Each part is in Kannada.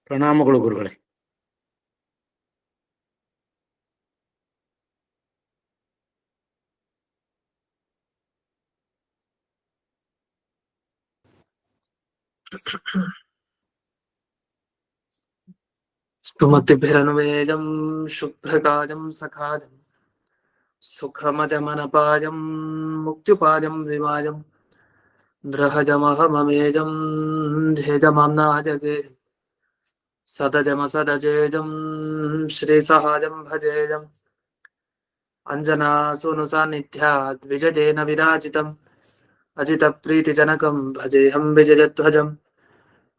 ಪ್ರಣಾಮಗಳು ಗುರುಗಳೇ. ಸ್ತುಮತಿಭಿರನುವೇದಂ ಶುಭ್ರಕಾಜಂ ಸಖಾಜಂ ಸುಖಮದಮನಪಾಜಂ ಮುಕ್ತ್ಯುಪಾಜಂ ವಿವಾಜಂ ದ್ರಹಜಮಹಮಮೇಜಂ ಧೇಜಮಾಮ್ನಾಜಗೇ ಸದಜಮಸದಜೇಜಂ ಶ್ರೀಸಹಾಜಂ ಭಜೇಜಂ ಅಂಜನಾಸೂನು ಸಾನ್ನಿಧ್ಯಾದ್ ವಿಜಯೇನ ವಿರಾಜಿತಂ ಅಜಿತ ಪ್ರೀತಿಜನಕಂ ಭಜೇಹಂ ವಿಜಯಧ್ವಜಂ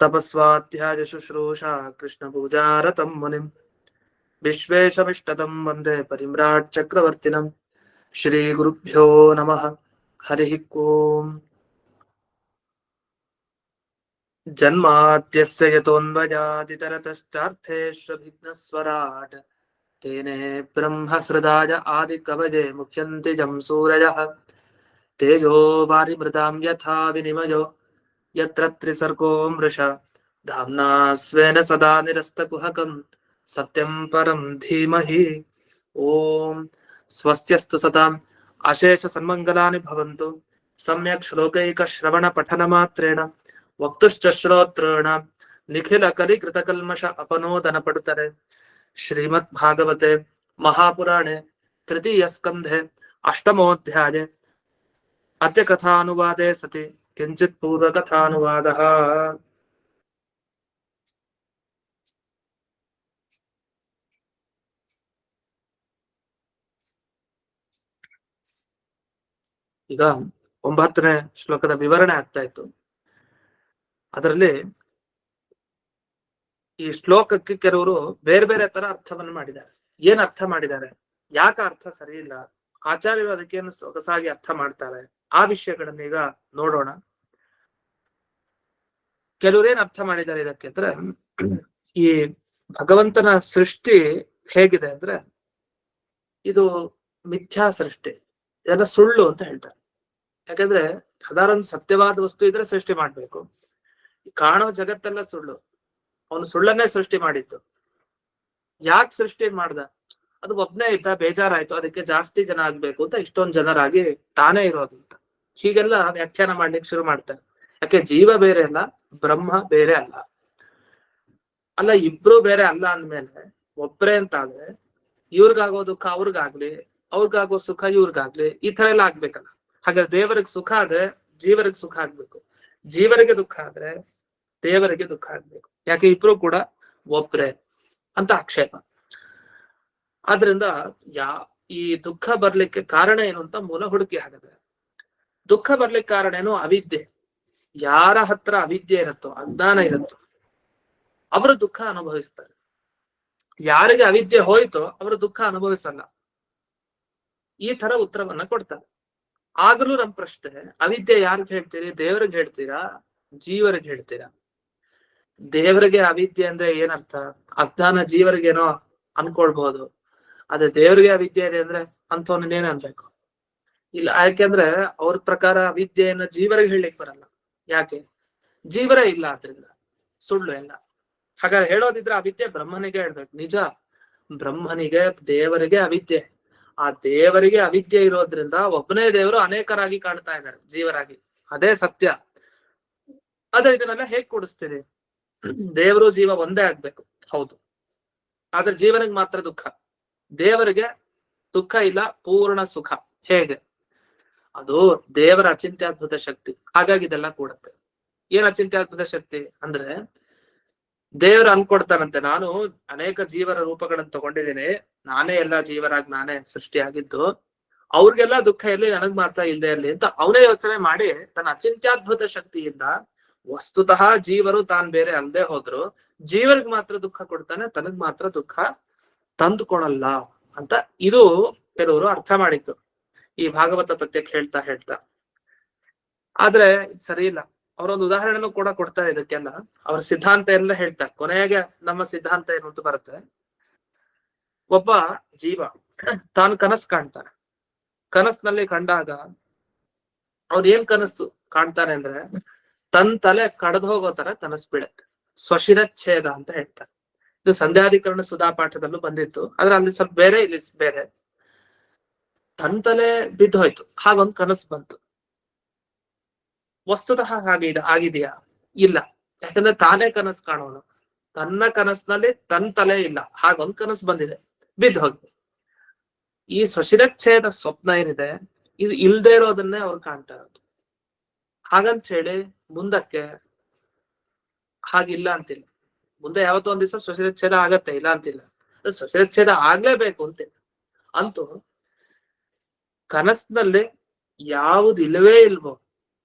ತಪಸ್ವಾಧ್ಯಾಯ ಶುಶ್ರೂಷಾ ಕೃಷ್ಣ ಪೂಜಾರತಂ ಮುನಿಂ ವಿಶ್ವೇಶಮಿಷ್ಟದಂ ವಂದೇ ಪರಿಮ್ರಾಟ್ ಚಕ್ರವರ್ತಿನಂ. ಶ್ರೀ ಗುರುಭ್ಯೋ ನಮಃ. ಹರಿ ಓಂ. ಜನ್ಮಾದ್ಯಸ್ಯ ಯತೋನ್ವಯಾದಿತರತಶ್ಚಾರ್ಥೇಷ್ವಭಿಘ್ನಸ್ವರಾಟ್ ತೇನೇ ಬ್ರಹ್ಮ ಹೃದಯ ಆದಿ ಕವಯೇ ಮುಖ್ಯಂತಿ ಜಂ ಸೂರಯಃ ತೇಜೋ ವಾರಿಮೃತಾಂ ಯಥಾ ವಿನಿಮಯೋ ಯತ್ರ ತ್ರಿಸರ್ಗೋ ಮೃಷಾ ಧಾಮ್ನಾ ಸ್ವೇನ ಸದಾ ನಿರಸ್ತಕುಹಕಂ ಸತ್ಯಂ ಪರಂ ಧೀಮಹಿ. ಓಂ ಸ್ವಸ್ತ್ಯಸ್ತು ಸತಾಂ ಅಶೇಷ ಸನ್ಮಂಗಲಾನಿ ಭವಂತು. ಸಮ್ಯಕ್ ಶ್ಲೋಕೈಕ ಶ್ರವಣ ಪಠನ ಮಾತ್ರೇಣ ವಕ್ತುಶ್ಚ ಶ್ರೋತॄಣಾಂ ನಿಖಿಲ ಕಲಿಕೃತ ಕಲ್ಮಷ ಅಪನೋದನ ಪಡುತ್ತಾರೆ. ಶ್ರೀಮದ್ ಭಾಗವತೆ ಮಹಾಪುರಾಣೆ ತೃತೀಯ ಸ್ಕಂಧೆ ಅಷ್ಟಮೋಧ್ಯಾಯ ಅದ್ಯ ಕಥಾನುವಾದೆ ಸತಿ ಕಿಂಚಿತ್ ಪೂರ್ವ ಕಥಾನುವಾದಃ. ಈಗ 9ನೇ ಶ್ಲೋಕದ ವಿವರಣೆ ಆಗ್ತಾ ಇತ್ತು. ಅದರಲ್ಲಿ ಈ ಶ್ಲೋಕಕ್ಕೆ ಕೆಲವರು ಬೇರೆ ಬೇರೆ ತರ ಅರ್ಥವನ್ನು ಮಾಡಿದ್ದಾರೆ. ಏನ್ ಅರ್ಥ ಮಾಡಿದ್ದಾರೆ, ಯಾಕೆ ಅರ್ಥ ಸರಿ ಇಲ್ಲ, ಆಚಾರ್ಯರು ಅದಕ್ಕೇನು ಸೊಗಸಾಗಿ ಅರ್ಥ ಮಾಡ್ತಾರೆ, ಆ ವಿಷಯಗಳನ್ನ ಈಗ ನೋಡೋಣ. ಕೆಲವ್ರೇನ್ ಅರ್ಥ ಮಾಡಿದ್ದಾರೆ ಇದಕ್ಕೆ ಅಂದ್ರೆ, ಈ ಭಗವಂತನ ಸೃಷ್ಟಿ ಹೇಗಿದೆ ಅಂದ್ರೆ ಇದು ಮಿಥ್ಯಾ ಸೃಷ್ಟಿ, ಇದೆಲ್ಲ ಸುಳ್ಳು ಅಂತ ಹೇಳ್ತಾರೆ. ಯಾಕಂದ್ರೆ ಸಾಧಾರಣ ಸತ್ಯವಾದ ವಸ್ತು ಇದ್ರೆ ಸೃಷ್ಟಿ ಮಾಡ್ಬೇಕು. ಕಾಣೋ ಜಗತ್ತೆಲ್ಲ ಸುಳ್ಳು, ಅವನು ಸುಳ್ಳನ್ನೇ ಸೃಷ್ಟಿ ಮಾಡಿದ್ದು. ಯಾಕೆ ಸೃಷ್ಟಿ ಮಾಡ್ದ, ಅದು ಒಬ್ನೇ ಇದ್ದ, ಬೇಜಾರಾಯ್ತು, ಅದಕ್ಕೆ ಜಾಸ್ತಿ ಜನ ಆಗ್ಬೇಕು ಅಂತ ಇಷ್ಟೊಂದು ಜನರಾಗಿ ತಾನೇ ಇರೋದಂತ ಹೀಗೆಲ್ಲ ವ್ಯಾಖ್ಯಾನ ಮಾಡ್ಲಿಕ್ಕೆ ಶುರು ಮಾಡ್ತಾರೆ. ಯಾಕೆ ಜೀವ ಬೇರೆ ಅಲ್ಲ, ಬ್ರಹ್ಮ ಬೇರೆ ಅಲ್ಲ. ಅಲ್ಲ, ಇಬ್ರು ಬೇರೆ ಅಲ್ಲ ಅಂದ್ಮೇಲೆ ಒಬ್ರೇ ಅಂತ ಆದ್ರೆ ಇವ್ರಿಗಾಗೋ ದುಃಖ ಅವ್ರಿಗಾಗ್ಲಿ, ಅವ್ರಿಗಾಗೋ ಸುಖ ಇವ್ರಿಗಾಗ್ಲಿ, ಈ ತರ ಎಲ್ಲ ಆಗ್ಬೇಕಲ್ಲ. ಹಾಗಾದ್ರೆ ದೇವರಿಗೆ ಸುಖ ಆದ್ರೆ ಜೀವರಿಗೆ ಸುಖ ಆಗ್ಬೇಕು, ಜೀವರಿಗೆ ದುಃಖ ಆದ್ರೆ ದೇವರಿಗೆ ದುಃಖ ಆಗ್ಬೇಕು. ಯಾಕೆ ಇಬ್ರು ಕೂಡ ಒಬ್ರೆ ಅಂತ ಆಕ್ಷೇಪ. ಆದ್ರಿಂದ ಈ ದುಃಖ ಬರ್ಲಿಕ್ಕೆ ಕಾರಣ ಏನು ಅಂತ ಮೂಲ ಹುಡುಕಿ ಹಾಕಿದ್ರೆ, ದುಃಖ ಬರ್ಲಿಕ್ಕೆ ಕಾರಣ ಏನು, ಅವಿದ್ಯೆ. ಯಾರ ಹತ್ರ ಅವಿದ್ಯೆ ಇರುತ್ತೋ, ಅಜ್ಞಾನ ಇರುತ್ತೋ, ಅವರು ದುಃಖ ಅನುಭವಿಸ್ತಾರೆ. ಯಾರಿಗೆ ಅವಿದ್ಯೆ ಹೋಯ್ತೋ ಅವರು ದುಃಖ ಅನುಭವಿಸಲ್ಲ. ಈ ತರ ಉತ್ತರವನ್ನ ಕೊಡ್ತಾರೆ. ಆಗಲೂ ನಮ್ ಪ್ರಶ್ನೆ, ಅವಿದ್ಯೆ ಯಾರಿಗೆ ಹೇಳ್ತೀರಿ, ದೇವರಿಗೆ ಹೇಳ್ತೀರಾ, ಜೀವರಿಗೆ ಹೇಳ್ತೀರಾ? ದೇವರಿಗೆ ಅವಿದ್ಯೆ ಅಂದ್ರೆ ಏನರ್ಥ? ಅಜ್ಞಾನ ಜೀವರಿಗೇನೋ ಅನ್ಕೊಳ್ಬಹುದು, ಅದೇ ದೇವರಿಗೆ ಅವಿದ್ಯೆ ಇದೆ ಅಂದ್ರೆ ಅಂಥವನ್ನೇನ್ ಅನ್ಬೇಕು? ಇಲ್ಲ, ಯಾಕೆಂದ್ರೆ ಅವ್ರ ಪ್ರಕಾರ ಅವಿದ್ಯೆಯನ್ನ ಜೀವರಿಗೆ ಹೇಳಲಿಕ್ಕೆ ಬರಲ್ಲ. ಯಾಕೆ? ಜೀವರೇ ಇಲ್ಲ, ಆದ್ರಿಂದ ಸುಳ್ಳು ಎಲ್ಲ. ಹಾಗಾದ್ರೆ ಹೇಳೋದಿದ್ರೆ ಅವಿದ್ಯೆ ಬ್ರಹ್ಮನಿಗೆ ಹೇಳ್ಬೇಕು. ನಿಜ, ಬ್ರಹ್ಮನಿಗೆ ದೇವರಿಗೆ ಅವಿದ್ಯೆ. ಆ ದೇವರಿಗೆ ಅವಿದ್ಯೆ ಇರೋದ್ರಿಂದ ಒಬ್ಬನೇ ದೇವರು ಅನೇಕರಾಗಿ ಕಾಣ್ತಾ ಇದ್ದಾರೆ ಜೀವರಾಗಿ, ಅದೇ ಸತ್ಯ. ಆದ್ರೆ ಇದನ್ನೆಲ್ಲ ಹೇಗ್ ಕೂಡಿಸ್ತೀರಿ? ದೇವರು ಜೀವ ಒಂದೇ ಆಗ್ಬೇಕು, ಹೌದು. ಆದ್ರೆ ಜೀವನಿಗೆ ಮಾತ್ರ ದುಃಖ, ದೇವರಿಗೆ ದುಃಖ ಇಲ್ಲ, ಪೂರ್ಣ ಸುಖ. ಹೇಗೆ? ಅದು ದೇವರ ಅಚಿಂತ್ಯದ್ಭುತ ಶಕ್ತಿ. ಹಾಗಾಗಿ ಇದೆಲ್ಲ ಕೂಡುತ್ತೆ. ಏನ್ ಅಚಿಂತ್ಯದ್ಭುತ ಶಕ್ತಿ ಅಂದ್ರೆ, ದೇವರು ಅನ್ಕೊಡ್ತಾನಂತೆ, ನಾನು ಅನೇಕ ಜೀವರ ರೂಪಗಳನ್ನು ತಗೊಂಡಿದ್ದೀನಿ, ನಾನೇ ಎಲ್ಲಾ ಜೀವರಾಗಿ ನಾನೇ ಸೃಷ್ಟಿಯಾಗಿದ್ದು, ಅವ್ರಿಗೆಲ್ಲ ದುಃಖ ಇರ್ಲಿ, ನನಗ್ ಮಾತ್ರ ಇಲ್ಲದೆ ಇರ್ಲಿ ಅಂತ ಅವನೇ ಯೋಚನೆ ಮಾಡಿ ತನ್ನ ಅಚಿಂತ್ಯದ್ಭುತ ಶಕ್ತಿಯಿಂದ ವಸ್ತುತಃ ಜೀವರು ತಾನ್ ಬೇರೆ ಅಲ್ಲದೆ ಹೋದ್ರು ಜೀವರಿಗೆ ಮಾತ್ರ ದುಃಖ ಕೊಡ್ತಾನೆ, ತನಗ್ ಮಾತ್ರ ದುಃಖ ತಂದುಕೊಳಲ್ಲ ಅಂತ ಇದು ಕೆಲವರು ಅರ್ಥ ಮಾಡಿತ್ತು ಈ ಭಾಗವತ ಪದ್ಯಕ್ಕೆ ಹೇಳ್ತಾ ಹೇಳ್ತಾ. ಆದ್ರೆ ಸರಿ ಇಲ್ಲ. ಅವರೊಂದು ಉದಾಹರಣೆನೂ ಕೂಡ ಕೊಡ್ತಾರೆ ಇದಕ್ಕೆಲ್ಲ. ಅವ್ರ ಸಿದ್ಧಾಂತ ಎಲ್ಲ ಹೇಳ್ತಾರೆ. ಕೊನೆಗೆ ನಮ್ಮ ಸಿದ್ಧಾಂತ ಏನು ಅಂತ ಬರುತ್ತೆ. ಒಬ್ಬ ಜೀವ ತಾನು ಕನಸು ಕಾಣ್ತಾನೆ. ಕನಸಿನಲ್ಲಿ ಕಂಡಾಗ ಅವ್ರು ಏನ್ ಕನಸು ಕಾಣ್ತಾನೆ ಅಂದ್ರೆ, ತನ್ ತಲೆ ಕಡ್ದು ಹೋಗೋ ತರ ಕನಸು ಬೀಳುತ್ತೆ. ಸ್ವಶಿರಚ್ಛೇದ ಅಂತ ಹೇಳ್ತಾರೆ. ಇದು ಸಂಧ್ಯಾಧಿಕರಣ ಸುಧಾಪಾಠದಲ್ಲೂ ಬಂದಿತ್ತು, ಆದ್ರೆ ಅಲ್ಲಿ ಸ್ವಲ್ಪ ಬೇರೆ, ಇಲ್ಲಿ ಬೇರೆ. ತಲೆ ಬಿದ್ದೋಯ್ತು, ಹಾಗೊಂದು ಕನಸು ಬಂತು. ವಸ್ತುತಃ ಆಗಿದೆಯಾ? ಇಲ್ಲ. ಯಾಕಂದ್ರೆ ತಾನೇ ಕನಸು ಕಾಣೋನು, ತನ್ನ ಕನಸಿನಲ್ಲಿ ತನ್ನ ತಲೆ ಇಲ್ಲ, ಹಾಗೊಂದು ಕನಸು ಬಂದಿದೆ, ಬಿದ್ದು ಹೋಗಿದೆ. ಈ ಸ್ವಶಿರಚ್ಛೇದ ಸ್ವಪ್ನ ಏನಿದೆ, ಇದು ಇಲ್ದೇ ಇರೋದನ್ನೇ ಅವ್ರು ಕಾಣ್ತಾ ಇರೋದು. ಹಾಗಂತ ಹೇಳಿ ಮುಂದಕ್ಕೆ ಹಾಗಿಲ್ಲ ಅಂತಿಲ್ಲ. ಮುಂದೆ ಯಾವತ್ತೋ ಒಂದ್ ದಿವಸ ಸ್ವಶಿರಚ್ಛೇದ ಆಗತ್ತೆ, ಇಲ್ಲ ಅಂತಿಲ್ಲ. ಸ್ವಶಿರಚ್ಛೇದ ಆಗ್ಲೇಬೇಕು ಅಂತಿಲ್ಲ. ಅಂತೂ ಕನಸಿನಲ್ಲಿ ಯಾವ್ದು ಇಲ್ವೇ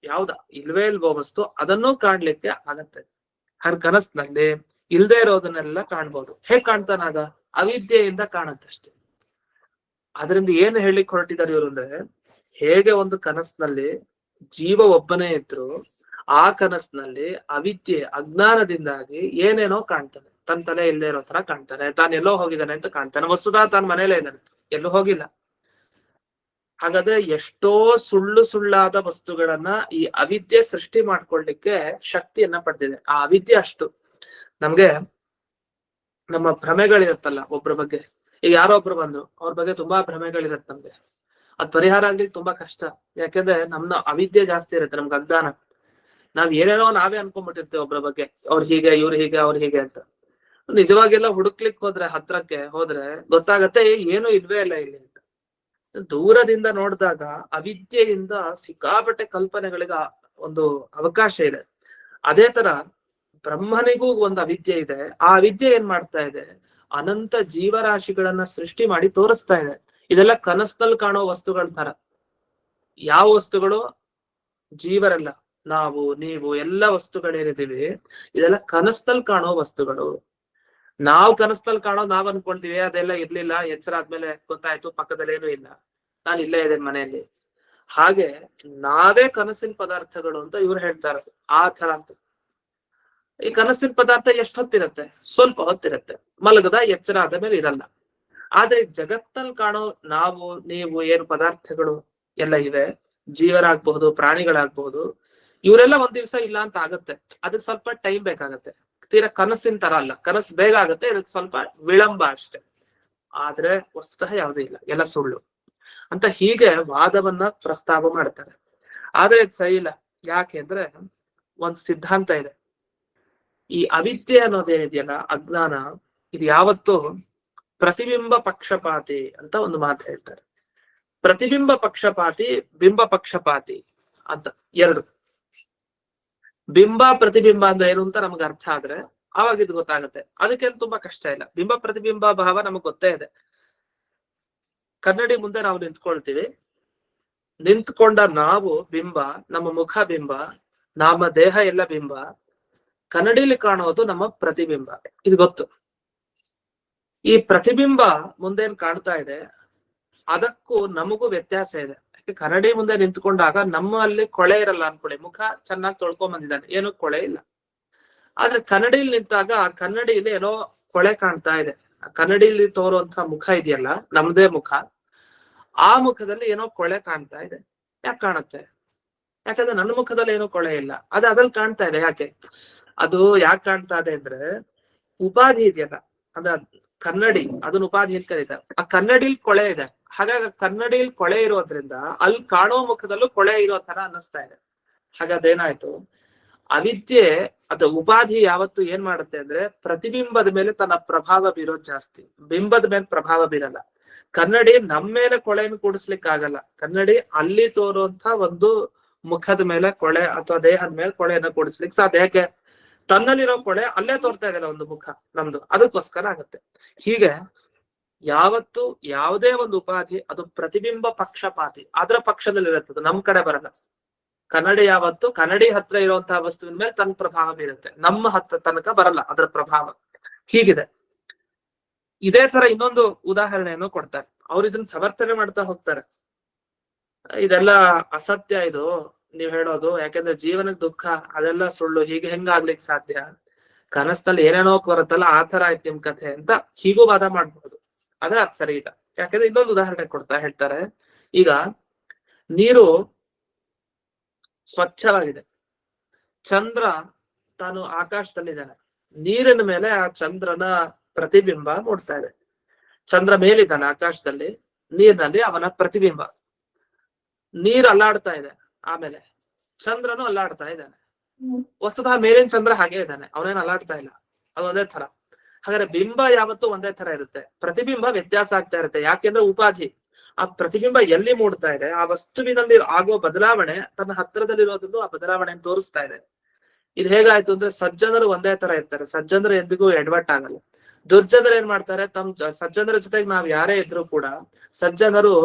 ಇಲ್ವೋ ವಸ್ತು ಅದನ್ನೂ ಕಾಣ್ಲಿಕ್ಕೆ ಆಗತ್ತೆ. ಕನಸಿನಲ್ಲಿ ಇಲ್ದೇ ಇರೋದನ್ನೆಲ್ಲ ಕಾಣ್ಬೋದು. ಹೇಗ್ ಕಾಣ್ತಾನಾಗ? ಅವಿದ್ಯೆಯಿಂದ ಕಾಣತ್ತಷ್ಟೇ. ಅದರಿಂದ ಏನು ಹೇಳಿಕ್ ಹೊರಟಿದ್ದಾರೆ ಇವರು ಅಂದ್ರೆ, ಹೇಗೆ ಒಂದು ಕನಸಿನಲ್ಲಿ ಜೀವ ಒಬ್ಬನೇ ಇದ್ರು, ಆ ಕನಸಿನಲ್ಲಿ ಅವಿದ್ಯೆ ಅಜ್ಞಾನದಿಂದಾಗಿ ಏನೇನೋ ಕಾಣ್ತಾನೆ. ತನ್ನ ತಲೆ ಇಲ್ಲದೆ ಇರೋ ತರ ಕಾಣ್ತಾನೆ, ತಾನು ಎಲ್ಲೋ ಹೋಗಿದ್ದಾನೆ ಅಂತ ಕಾಣ್ತಾನೆ. ವಸ್ತುತಃ ತಾನು ಮನೇಲೇ ಇದ್ದಾನೆ, ಎಲ್ಲೂ ಹೋಗಿಲ್ಲ. ಹಾಗಾದ್ರೆ ಎಷ್ಟೋ ಸುಳ್ಳಾದ ವಸ್ತುಗಳನ್ನ ಈ ಅವಿದ್ಯೆ ಸೃಷ್ಟಿ ಮಾಡ್ಕೊಳ್ಲಿಕ್ಕೆ ಶಕ್ತಿಯನ್ನ ಪಡೆದಿದೆ. ಆ ಅವಿದ್ಯೆ ಅಷ್ಟು. ನಮ್ಗೆ ನಮ್ಮ ಭ್ರಮೆಗಳಿರತ್ತಲ್ಲ ಒಬ್ರ ಬಗ್ಗೆ. ಈಗ ಯಾರೋ ಒಬ್ರು ಬಂದ್ರು, ಅವ್ರ ಬಗ್ಗೆ ತುಂಬಾ ಭ್ರಮೆಗಳಿರತ್ತೆ ನಮ್ಗೆ. ಅದ್ ಪರಿಹಾರ ಆಗ್ಲಿಕ್ಕೆ ತುಂಬಾ ಕಷ್ಟ. ಯಾಕಂದ್ರೆ ನಮ್ನ ಅವಿದ್ಯೆ ಜಾಸ್ತಿ ಇರುತ್ತೆ, ನಮ್ಗೆ ಅಜ್ಞಾನ. ನಾವ್ ಏನೇನೋ ನಾವೇ ಅನ್ಕೊಂಡ್ಬಿಟ್ಟಿರ್ತೇವೆ ಒಬ್ರ ಬಗ್ಗೆ, ಅವ್ರು ಹೀಗೆ, ಇವ್ರು ಹೀಗೆ, ಅವ್ರು ಹೀಗೆ ಅಂತ. ನಿಜವಾಗೆಲ್ಲ ಹುಡುಕ್ಲಿಕ್ ಹೋದ್ರೆ, ಹತ್ರಕ್ಕೆ ಹೋದ್ರೆ ಗೊತ್ತಾಗತ್ತೆ ಏನು ಇಲ್ವೇ ಇಲ್ಲ ಇಲ್ಲಿ ಅಂತ. ದೂರದಿಂದ ನೋಡಿದಾಗ ಅವಿದ್ಯೆಯಿಂದ ಸಿಕ್ಕಾಪಟ್ಟೆ ಕಲ್ಪನೆಗಳಿಗೆ ಒಂದು ಅವಕಾಶ ಇದೆ. ಅದೇ ತರ ಬ್ರಹ್ಮನಿಗೂ ಒಂದು ಅವಿದ್ಯೆ ಇದೆ. ಆ ಅವಿದ್ಯೆ ಏನ್ ಮಾಡ್ತಾ ಇದೆ? ಅನಂತ ಜೀವರಾಶಿಗಳನ್ನ ಸೃಷ್ಟಿ ಮಾಡಿ ತೋರಿಸ್ತಾ ಇದೆ. ಇದೆಲ್ಲ ಕನಸಲ್ಲಿ ಕಾಣೋ ವಸ್ತುಗಳ ತರ. ಯಾವ ವಸ್ತುಗಳು? ಜೀವರೆಲ್ಲ, ನಾವು, ನೀವು, ಎಲ್ಲ ವಸ್ತುಗಳೇನಿದೀವಿ, ಇದೆಲ್ಲ ಕನಸಲ್ಲಿ ಕಾಣೋ ವಸ್ತುಗಳು. ನಾವು ಕನಸಲ್ಲಿ ಕಾಣೋ ನಾವ್ ಅನ್ಕೊಳ್ತೀವಿ ಅದೆಲ್ಲ ಇರ್ಲಿಲ್ಲ, ಎಚ್ಚರ ಆದ್ಮೇಲೆ ಗೊತ್ತಾಯ್ತು ಪಕ್ಕದಲ್ಲೇನು ಇಲ್ಲ, ನಾನು ಇಲ್ಲೇ ಇದ್ದೇನೆ ಮನೆಯಲ್ಲಿ. ಹಾಗೆ ನಾವೇ ಕನಸಿನ ಪದಾರ್ಥಗಳು ಅಂತ ಇವ್ರು ಹೇಳ್ತಾರೆ. ಆ ತರ ಅಂತ. ಈ ಕನಸಿನ ಪದಾರ್ಥ ಎಷ್ಟು ಹೊತ್ತಿರತ್ತೆ? ಸ್ವಲ್ಪ ಹೊತ್ತಿರತ್ತೆ. ಮಲಗದ ಎಚ್ಚರ ಆದ ಮೇಲೆ ಇರಲ್ಲ. ಆದ್ರೆ ಜಗತ್ತಲ್ಲಿ ಕಾಣೋ ನಾವು, ನೀವು, ಏನು ಪದಾರ್ಥಗಳು ಎಲ್ಲ ಇವೆ, ಜೀವರಾಗ್ಬಹುದು, ಪ್ರಾಣಿಗಳಾಗ್ಬಹುದು, ಇವರೆಲ್ಲ ಒಂದ್ ದಿವ್ಸ ಇಲ್ಲ ಅಂತ ಆಗತ್ತೆ. ಅದಕ್ಕೆ ಸ್ವಲ್ಪ ಟೈಮ್ ಬೇಕಾಗತ್ತೆ. ತೀರಾ ಕನಸಿನ ತರ ಅಲ್ಲ, ಕನಸು ಬೇಗ ಆಗತ್ತೆ, ಇದಕ್ಕೆ ಸ್ವಲ್ಪ ವಿಳಂಬ ಅಷ್ಟೆ. ಆದ್ರೆ ವಸ್ತುತಃ ಯಾವುದೂ ಇಲ್ಲ, ಎಲ್ಲ ಸುಳ್ಳು ಅಂತ ಹೀಗೆ ವಾದವನ್ನ ಪ್ರಸ್ತಾವ ಮಾಡ್ತಾರೆ. ಆದ್ರೆ ಇದು ಸರಿ ಇಲ್ಲ. ಯಾಕೆ ಅಂದ್ರೆ ಒಂದು ಸಿದ್ಧಾಂತ ಇದೆ. ಈ ಅವಿದ್ಯೆ ಅನ್ನೋದೇನಿದೆಯಲ್ಲ, ಅಜ್ಞಾನ, ಇದು ಯಾವತ್ತೂ ಪ್ರತಿಬಿಂಬ ಪಕ್ಷಪಾತಿ ಅಂತ ಒಂದು ಮಾತು ಹೇಳ್ತಾರೆ. ಪ್ರತಿಬಿಂಬ ಪಕ್ಷಪಾತಿ, ಬಿಂಬ ಪಕ್ಷಪಾತಿ ಅಂತ ಎರಡು. ಬಿಂಬ ಪ್ರತಿಬಿಂಬ ಅಂದ್ರೆ ಏನು ಅಂತ ನಮ್ಗೆ ಅರ್ಥ ಆದ್ರೆ ಆವಾಗ ಇದು ಗೊತ್ತಾಗುತ್ತೆ. ಅದಕ್ಕೇನು ತುಂಬಾ ಕಷ್ಟ ಇಲ್ಲ. ಬಿಂಬ ಪ್ರತಿಬಿಂಬ ಭಾವ ನಮಗ್ ಗೊತ್ತೇ ಇದೆ. ಕನ್ನಡಿ ಮುಂದೆ ನಾವು ನಿಂತ್ಕೊಳ್ತೀವಿ, ನಿಂತ್ಕೊಂಡ ನಾವು ಬಿಂಬ, ನಮ್ಮ ಮುಖ ಬಿಂಬ, ನಮ್ಮ ದೇಹ ಎಲ್ಲ ಬಿಂಬ, ಕನ್ನಡಿಲಿ ಕಾಣೋದು ನಮ್ಮ ಪ್ರತಿಬಿಂಬ. ಇದು ಗೊತ್ತು. ಈ ಪ್ರತಿಬಿಂಬ ಮುಂದೇನ್ ಕಾಣ್ತಾ ಇದೆ, ಅದಕ್ಕೂ ನಮಗೂ ವ್ಯತ್ಯಾಸ ಇದೆ. ಕನ್ನಡಿ ಮುಂದೆ ನಿಂತ್ಕೊಂಡಾಗ ನಮ್ಮಲ್ಲಿ ಕೊಳೆ ಇರಲ್ಲ ಅನ್ಕೊಳ್ಳಿ, ಮುಖ ಚೆನ್ನಾಗಿ ತೊಳ್ಕೊಂಡ್ ಬಂದಿದ್ದಾನೆ, ಏನು ಕೊಳೆ ಇಲ್ಲ. ಆದ್ರೆ ಕನ್ನಡಿಲಿ ನಿಂತಾಗ ಆ ಕನ್ನಡಿಲಿ ಏನೋ ಕೊಳೆ ಕಾಣ್ತಾ ಇದೆ. ಆ ಕನ್ನಡಿಲಿ ತೋರುವಂತಹ ಮುಖ ಇದೆಯಲ್ಲ, ನಮ್ದೇ ಮುಖ, ಆ ಮುಖದಲ್ಲಿ ಏನೋ ಕೊಳೆ ಕಾಣ್ತಾ ಇದೆ. ಯಾಕೆ ಕಾಣುತ್ತೆ? ಯಾಕಂದ್ರೆ ನನ್ನ ಮುಖದಲ್ಲಿ ಏನೋ ಕೊಳೆ ಇಲ್ಲ, ಅದು ಅದ್ರಲ್ಲಿ ಕಾಣ್ತಾ ಇದೆ. ಯಾಕೆ ಅದು ಯಾಕೆ ಕಾಣ್ತಾ ಇದೆ ಅಂದ್ರೆ, ಉಪಾಧಿ ಇದೆಯಲ್ಲ, ಅಂದ್ರೆ ಕನ್ನಡಿ, ಅದನ್ನ ಉಪಾಧಿ ಅಂತ ಕರೀತಾರೆ. ಆ ಕನ್ನಡಿಲ್ ಕೊಳೆ ಇದೆ. ಹಾಗಾಗಿ ಕನ್ನಡಿಲ್ ಕೊಳೆ ಇರೋದ್ರಿಂದ ಅಲ್ಲಿ ಕಾಣೋ ಮುಖದಲ್ಲೂ ಕೊಳೆ ಇರೋ ತರ ಅನ್ನಿಸ್ತಾ ಇದೆ. ಹಾಗಾದೇನಾಯ್ತು? ಅವಿದ್ಯೆ ಅದು ಉಪಾಧಿ ಯಾವತ್ತು ಏನ್ ಮಾಡುತ್ತೆ ಅಂದ್ರೆ, ಪ್ರತಿಬಿಂಬದ ಮೇಲೆ ತನ್ನ ಪ್ರಭಾವ ಬೀರೋದು ಜಾಸ್ತಿ, ಬಿಂಬದ ಮೇಲೆ ಪ್ರಭಾವ ಬೀರಲ್ಲ. ಕನ್ನಡಿ ನಮ್ಮ ಮೇಲೆ ಕೊಳೆಯನ್ನು ಕೂಡಿಸ್ಲಿಕ್ಕೆ ಆಗಲ್ಲ. ಕನ್ನಡಿ ಅಲ್ಲಿ ತೋರುವಂತ ಒಂದು ಮುಖದ ಮೇಲೆ ಕೊಳೆ ಅಥವಾ ದೇಹದ ಮೇಲೆ ಕೊಳೆಯನ್ನ ಕೂಡಿಸ್ಲಿಕ್ಕೆ ಸಾಧ್ಯ. ಯಾಕೆ? ತನ್ನಲ್ಲಿರೋ ಕೊಳೆ ಅಲ್ಲೇ ತೋರ್ತಾ ಇದೆಯಲ್ಲ ಒಂದು ಮುಖ ನಮ್ದು, ಅದಕ್ಕೋಸ್ಕರ ಆಗತ್ತೆ. ಹೀಗೆ ಯಾವತ್ತು ಯಾವುದೇ ಒಂದು ಉಪಾಧಿ ಅದು ಪ್ರತಿಬಿಂಬ ಪಕ್ಷಪಾತಿ, ಅದರ ಪಕ್ಷದಲ್ಲಿ ಇರುತ್ತದೆ, ನಮ್ ಕಡೆ ಬರಲ್ಲ. ಕನ್ನಡಿ ಯಾವತ್ತು ಕನ್ನಡಿ ಹತ್ರ ಇರುವಂತಹ ವಸ್ತುವಿನ ಮೇಲೆ ತನ್ನ ಪ್ರಭಾವ ಬೀರುತ್ತೆ, ನಮ್ಮ ಹತ್ರ ತನಕ ಬರಲ್ಲ ಅದರ ಪ್ರಭಾವ. ಹೀಗಿದೆ. ಇದೇ ತರ ಇನ್ನೊಂದು ಉದಾಹರಣೆಯನ್ನು ಕೊಡ್ತಾರೆ. ಅವ್ರು ಇದನ್ನ ಸಮರ್ಥನೆ ಮಾಡ್ತಾ ಹೋಗ್ತಾರೆ. ಇದೆಲ್ಲ ಅಸತ್ಯ, ಇದು ನೀವ್ ಹೇಳೋದು. ಯಾಕಂದ್ರೆ ಜೀವನದ ದುಃಖ ಅದೆಲ್ಲ ಸುಳ್ಳು, ಹೀಗೆ ಹೆಂಗಾಗ್ಲಿಕ್ಕೆ ಸಾಧ್ಯ? ಕನಸಲ್ಲಿ ಏನೇನೋ ಬರುತ್ತಲ್ಲ, ಆ ತರ ಆಯ್ತು ನಿಮ್ ಕಥೆ ಅಂತ ಹೀಗೂ ವಾದ ಮಾಡ್ಬೋದು. ಆದ್ರೆ ಅದ್ ಸರಿ ಇಲ್ಲ. ಯಾಕಂದ್ರೆ ಇನ್ನೊಂದು ಉದಾಹರಣೆ ಕೊಡ್ತಾ ಹೇಳ್ತಾರೆ. ಈಗ ನೀರು ಸ್ವಚ್ಛವಾಗಿದೆ, ಚಂದ್ರ ತಾನು ಆಕಾಶದಲ್ಲಿದ್ದಾನೆ, ನೀರಿನ ಮೇಲೆ ಆ ಚಂದ್ರನ ಪ್ರತಿಬಿಂಬ ಮೂಡ್ತಾ ಇದೆ. ಚಂದ್ರ ಮೇಲಿದ್ದಾನೆ ಆಕಾಶದಲ್ಲಿ, ನೀರಿನಲ್ಲಿ ಅವನ ಪ್ರತಿಬಿಂಬ. ನೀರು ಅಲ್ಲಾಡ್ತಾ ಇದೆ, ಆಮೇಲೆ ಚಂದ್ರನು ಅಲ್ಲಾಡ್ತಾ ಇದ್ದಾನೆ. ವಸ್ತುತಃ ಮೇಲಿನ ಚಂದ್ರ ಹಾಗೆ ಇದ್ದಾನೆ, ಅವನೇನು ಅಲ್ಲಾಡ್ತಾ ಇಲ್ಲ. ಅದು ಒಂದೇ ತರ. ಹಾಗಾದ್ರೆ ಬಿಂಬ ಯಾವತ್ತೂ ಒಂದೇ ತರ ಇರುತ್ತೆ, ಪ್ರತಿಬಿಂಬ ವ್ಯತ್ಯಾಸ ಆಗ್ತಾ ಇರುತ್ತೆ. ಯಾಕೆಂದ್ರೆ ಉಪಾಧಿ. ಆ ಪ್ರತಿಬಿಂಬ ಎಲ್ಲಿ ಮೂಡ್ತಾ ಇದೆ, ಆ ವಸ್ತುವಿನಲ್ಲಿ ಆಗುವ ಬದಲಾವಣೆ ತನ್ನ ಹತ್ತಿರದಲ್ಲಿರೋದನ್ನು ಆ ಬದಲಾವಣೆಯನ್ನು ತೋರಿಸ್ತಾ ಇದೆ. ಇದು ಹೇಗಾಯ್ತು ಅಂದ್ರೆ, ಸಜ್ಜನರು ಒಂದೇ ತರ ಇರ್ತಾರೆ, ಸಜ್ಜನರು ಎಂದಿಗೂ ಎಡವಟ್ಟಾಗಲ್ಲ. ದುರ್ಜನರು ಏನ್ ಮಾಡ್ತಾರೆ, ಸಜ್ಜನರ ಜೊತೆಗೆ ನಾವ್ ಯಾರೇ ಇದ್ರು ಕೂಡ ಸಜ್ಜನರು,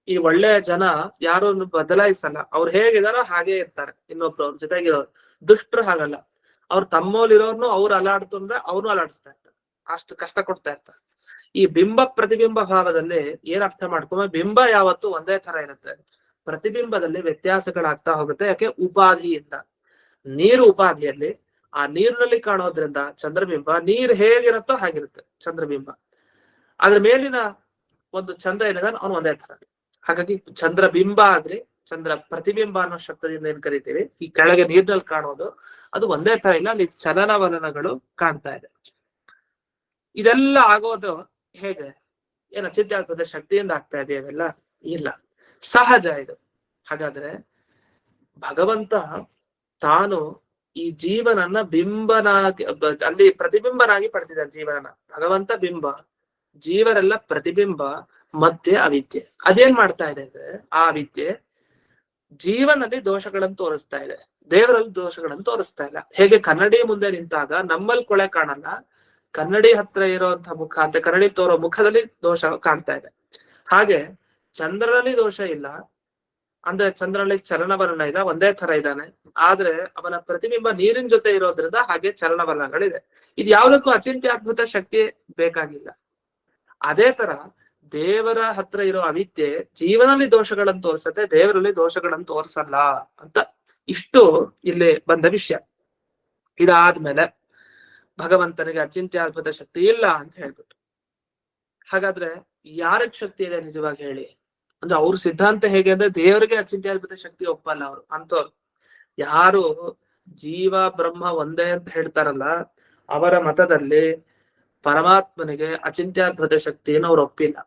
ಈ ಒಳ್ಳೆಯ ಜನ ಯಾರು ಬದಲಾಯಿಸಲ್ಲ, ಅವ್ರು ಹೇಗಿದಾರೋ ಹಾಗೆ ಇರ್ತಾರೆ. ಇನ್ನೊಬ್ರು ಅವ್ರ ಜೊತೆಗಿರೋರು. ದುಷ್ಟರು ಹಾಗಲ್ಲ, ಅವ್ರು ತಮ್ಮಲ್ಲಿರೋರ್ನು ಅವ್ರು ಅಲಾಡ್ತಂದ್ರೆ ಅವ್ರನ್ನೂ ಅಲಾಡಿಸ್ತಾ ಇರ್ತಾರೆ, ಅಷ್ಟು ಕಷ್ಟ ಕೊಡ್ತಾ ಇರ್ತಾರೆ. ಈ ಬಿಂಬ ಪ್ರತಿಬಿಂಬ ಭಾವದಲ್ಲಿ ಏನ್ ಅರ್ಥ ಮಾಡ್ಕೊಂಬ, ಬಿಂಬ ಯಾವತ್ತೂ ಒಂದೇ ತರ ಇರುತ್ತೆ, ಪ್ರತಿಬಿಂಬದಲ್ಲಿ ವ್ಯತ್ಯಾಸಗಳಾಗ್ತಾ ಹೋಗುತ್ತೆ. ಯಾಕೆ? ಉಪಾಧಿಯಿಂದ. ನೀರು ಉಪಾಧಿಯಲ್ಲಿ, ಆ ನೀರಿನಲ್ಲಿ ಕಾಣೋದ್ರಿಂದ ಚಂದ್ರಬಿಂಬ, ನೀರ್ ಹೇಗಿರುತ್ತೋ ಹಾಗಿರುತ್ತೆ ಚಂದ್ರಬಿಂಬ. ಅದ್ರ ಮೇಲಿನ ಒಂದು ಚಂದ್ರ ಏನಿದೆ ಅವನು ಒಂದೇ ತರ. ಹಾಗಾಗಿ ಚಂದ್ರ ಬಿಂಬ ಆದ್ರೆ, ಚಂದ್ರ ಪ್ರತಿಬಿಂಬ ಅನ್ನೋ ಶಬ್ದದಿಂದ ಏನ್ ಕರಿತೀವಿ, ಈ ಕೆಳಗೆ ನೀರಿನಲ್ಲಿ ಕಾಣೋದು ಅದು ಒಂದೇ ತರ ಇಲ್ಲ, ಅಲ್ಲಿ ಚಲನವಲನಗಳು ಕಾಣ್ತಾ ಇದೆ. ಇದೆಲ್ಲ ಆಗೋದು ಹೇಗೆ? ಏನ ಚಿಂತಾತ್ಮಕ ಶಕ್ತಿಯಿಂದ ಆಗ್ತಾ ಇದೆ ಅವೆಲ್ಲ? ಇಲ್ಲ, ಸಹಜ ಇದು. ಹಾಗಾದ್ರೆ ಭಗವಂತ ತಾನು ಈ ಜೀವನನ್ನ ಬಿಂಬನಾಗಿ, ಅಲ್ಲಿ ಪ್ರತಿಬಿಂಬನಾಗಿ ಪಡೆದಿದ್ದಾನೆ ಜೀವನನ. ಭಗವಂತ ಬಿಂಬ, ಜೀವರೆಲ್ಲ ಪ್ರತಿಬಿಂಬ, ಮಧ್ಯೆ ಅವಿದ್ಯೆ. ಅದೇನ್ ಮಾಡ್ತಾ ಇದೆ ಅಂದ್ರೆ, ಆ ಅವಿದ್ಯೆ ಜೀವನಲ್ಲಿ ದೋಷಗಳನ್ನು ತೋರಿಸ್ತಾ ಇದೆ, ದೇವರಲ್ಲಿ ದೋಷಗಳನ್ನು ತೋರಿಸ್ತಾ ಇಲ್ಲ. ಹೇಗೆ ಕನ್ನಡಿ ಮುಂದೆ ನಿಂತಾಗ ನಮ್ಮಲ್ಲಿ ಕೊಳೆ ಕಾಣಲ್ಲ, ಕನ್ನಡಿ ಹತ್ರ ಇರುವಂತಹ ಮುಖ ಅಂತ ಕನ್ನಡಿ ತೋರೋ ಮುಖದಲ್ಲಿ ದೋಷ ಕಾಣ್ತಾ ಇದೆ. ಹಾಗೆ ಚಂದ್ರನಲ್ಲಿ ದೋಷ ಇಲ್ಲ, ಅಂದ್ರೆ ಚಂದ್ರನಲ್ಲಿ ಚಲನವಲನ ಇದೆ, ಒಂದೇ ತರ ಇದ್ದಾನೆ. ಆದ್ರೆ ಅವನ ಪ್ರತಿಬಿಂಬ ನೀರಿನ ಜೊತೆ ಇರೋದ್ರಿಂದ ಹಾಗೆ ಚಲನವಲನಗಳಿದೆ. ಇದು ಯಾವುದಕ್ಕೂ ಅಚಿಂತ್ಯದ್ಭುತ ಶಕ್ತಿ ಬೇಕಾಗಿಲ್ಲ. ಅದೇ ತರ ದೇವರ ಹತ್ರ ಇರೋ ಅವಿದ್ಯೆ ಜೀವನದಲ್ಲಿ ದೋಷಗಳನ್ನು ತೋರಿಸುತ್ತೆ, ದೇವರಲ್ಲಿ ದೋಷಗಳನ್ನು ತೋರಿಸಲ್ಲ ಅಂತ. ಇಷ್ಟು ಇಲ್ಲಿ ಬಂದ ವಿಷಯ. ಇದಾದ್ಮೇಲೆ ಭಗವಂತನಿಗೆ ಅಚಿಂತ್ಯದ್ಭುತ ಶಕ್ತಿ ಇಲ್ಲ ಅಂತ ಹೇಳ್ಬಿಟ್ಟು, ಹಾಗಾದ್ರೆ ಯಾರಿಗೆ ಶಕ್ತಿ ಇದೆ ನಿಜವಾಗಿ ಹೇಳಿ ಅಂದ್ರೆ, ಅವ್ರ ಸಿದ್ಧಾಂತ ಹೇಗೆ ಅಂದ್ರೆ, ದೇವರಿಗೆ ಅಚಿಂತ್ಯದ್ಭುತ ಶಕ್ತಿ ಒಪ್ಪಲ್ಲ ಅವರು ಅಂತವ್ರು. ಯಾರು ಜೀವ ಬ್ರಹ್ಮ ಒಂದೇ ಅಂತ ಹೇಳ್ತಾರಲ್ಲ, ಅವರ ಮತದಲ್ಲಿ ಪರಮಾತ್ಮನಿಗೆ ಅಚಿಂತ್ಯದ್ಭುತ ಶಕ್ತಿಯನ್ನು ಅವ್ರು ಒಪ್ಪಿಲ್ಲ.